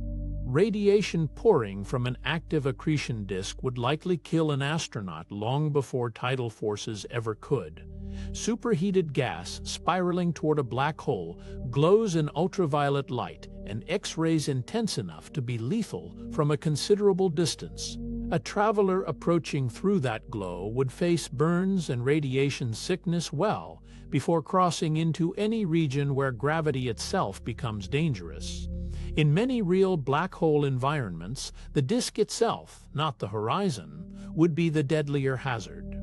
Radiation pouring from an active accretion disk would likely kill an astronaut long before tidal forces ever could. Superheated gas spiraling toward a black hole glows in ultraviolet light and X-rays intense enough to be lethal from a considerable distance. A traveler approaching through that glow would face burns and radiation sickness well before crossing into any region where gravity itself becomes dangerous. In many real black hole environments, the disk itself, not the horizon, would be the deadlier hazard.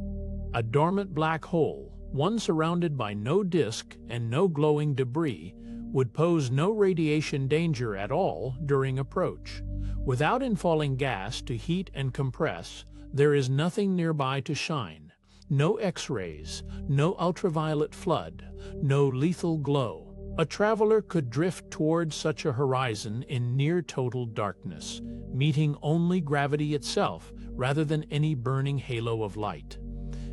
A dormant black hole, one surrounded by no disk and no glowing debris, would pose no radiation danger at all during approach. Without infalling gas to heat and compress, there is nothing nearby to shine. No X-rays, no ultraviolet flood, no lethal glow. A traveler could drift toward such a horizon in near total darkness, meeting only gravity itself rather than any burning halo of light.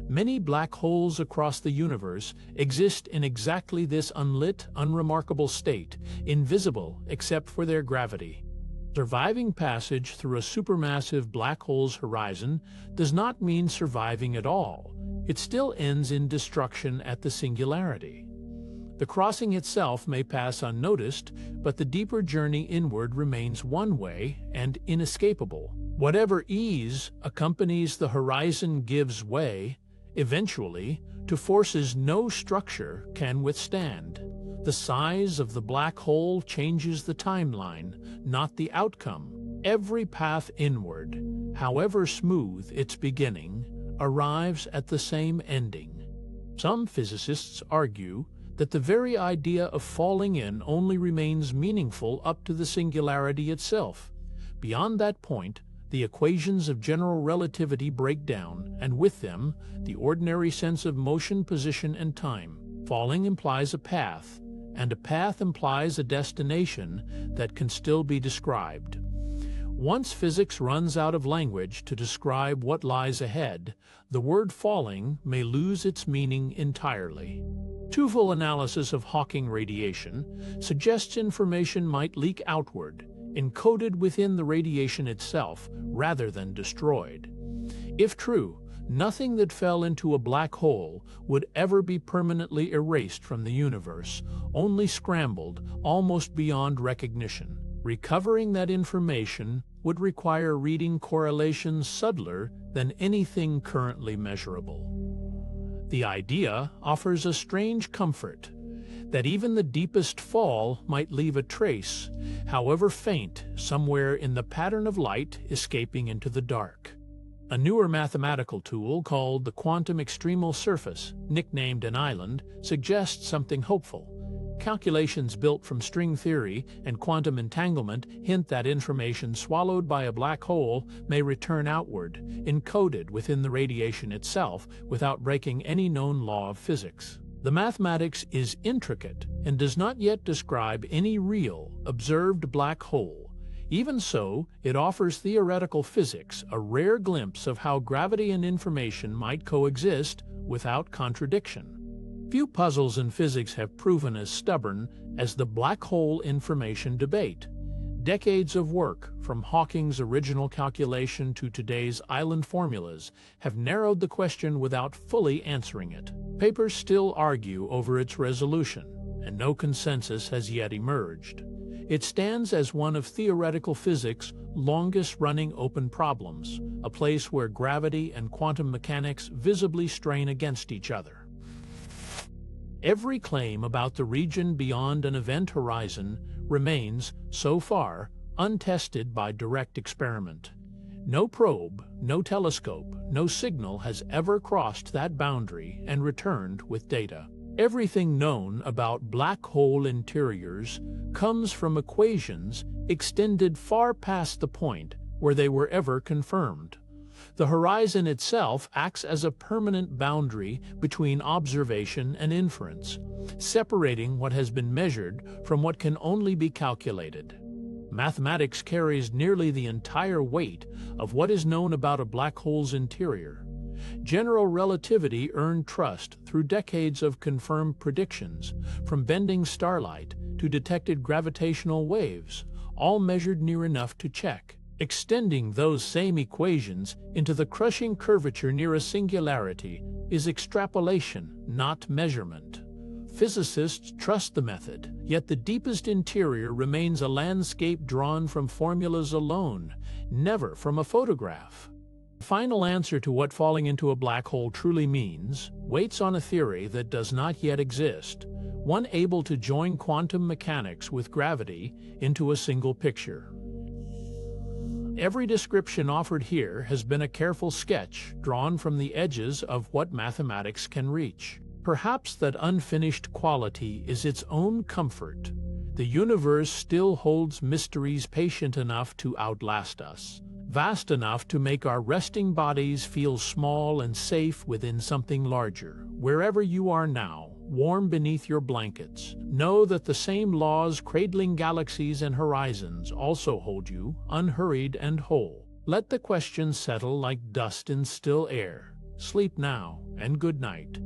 Many black holes across the universe exist in exactly this unlit, unremarkable state, invisible except for their gravity. Surviving passage through a supermassive black hole's horizon does not mean surviving at all. It still ends in destruction at the singularity. The crossing itself may pass unnoticed, but the deeper journey inward remains one way and inescapable. Whatever ease accompanies the horizon gives way, eventually, to forces no structure can withstand. The size of the black hole changes the timeline, not the outcome. Every path inward, however smooth its beginning, arrives at the same ending. Some physicists argue that the very idea of falling in only remains meaningful up to the singularity itself. Beyond that point, the equations of general relativity break down, and with them, the ordinary sense of motion, position, and time. Falling implies a path, and a path implies a destination that can still be described. Once physics runs out of language to describe what lies ahead, the word falling may lose its meaning entirely. Twofold analysis of Hawking radiation suggests information might leak outward, encoded within the radiation itself rather than destroyed. If true, nothing that fell into a black hole would ever be permanently erased from the universe, only scrambled almost beyond recognition. Recovering that information would require reading correlations subtler than anything currently measurable. The idea offers a strange comfort that even the deepest fall might leave a trace, however faint, somewhere in the pattern of light escaping into the dark. A newer mathematical tool called the quantum extremal surface, nicknamed an island, suggests something hopeful. Calculations built from string theory and quantum entanglement hint that information swallowed by a black hole may return outward, encoded within the radiation itself without breaking any known law of physics. The mathematics is intricate and does not yet describe any real, observed black hole. Even so, it offers theoretical physics, a rare glimpse of how gravity and information might coexist without contradiction. Few puzzles in physics have proven as stubborn as the black hole information debate. Decades of work, from Hawking's original calculation to today's island formulas, have narrowed the question without fully answering it. Papers still argue over its resolution, and no consensus has yet emerged. It stands as one of theoretical physics' longest-running open problems, a place where gravity and quantum mechanics visibly strain against each other. Every claim about the region beyond an event horizon remains, so far, untested by direct experiment. No probe, no telescope, no signal has ever crossed that boundary and returned with data. Everything known about black hole interiors comes from equations extended far past the point where they were ever confirmed. The horizon itself acts as a permanent boundary between observation and inference, separating what has been measured from what can only be calculated. Mathematics carries nearly the entire weight of what is known about a black hole's interior. General relativity earned trust through decades of confirmed predictions, from bending starlight to detected gravitational waves, all measured near enough to check. Extending those same equations into the crushing curvature near a singularity is extrapolation, not measurement. Physicists trust the method, yet the deepest interior remains a landscape drawn from formulas alone, never from a photograph. The final answer to what falling into a black hole truly means waits on a theory that does not yet exist, one able to join quantum mechanics with gravity into a single picture. Every description offered here has been a careful sketch drawn from the edges of what mathematics can reach. Perhaps that unfinished quality is its own comfort. The universe still holds mysteries patient enough to outlast us, vast enough to make our resting bodies feel small and safe within something larger. Wherever you are now, warm beneath your blankets, know that the same laws cradling galaxies and horizons also hold you, unhurried and whole. Let the questions settle like dust in still air. Sleep now, and good night.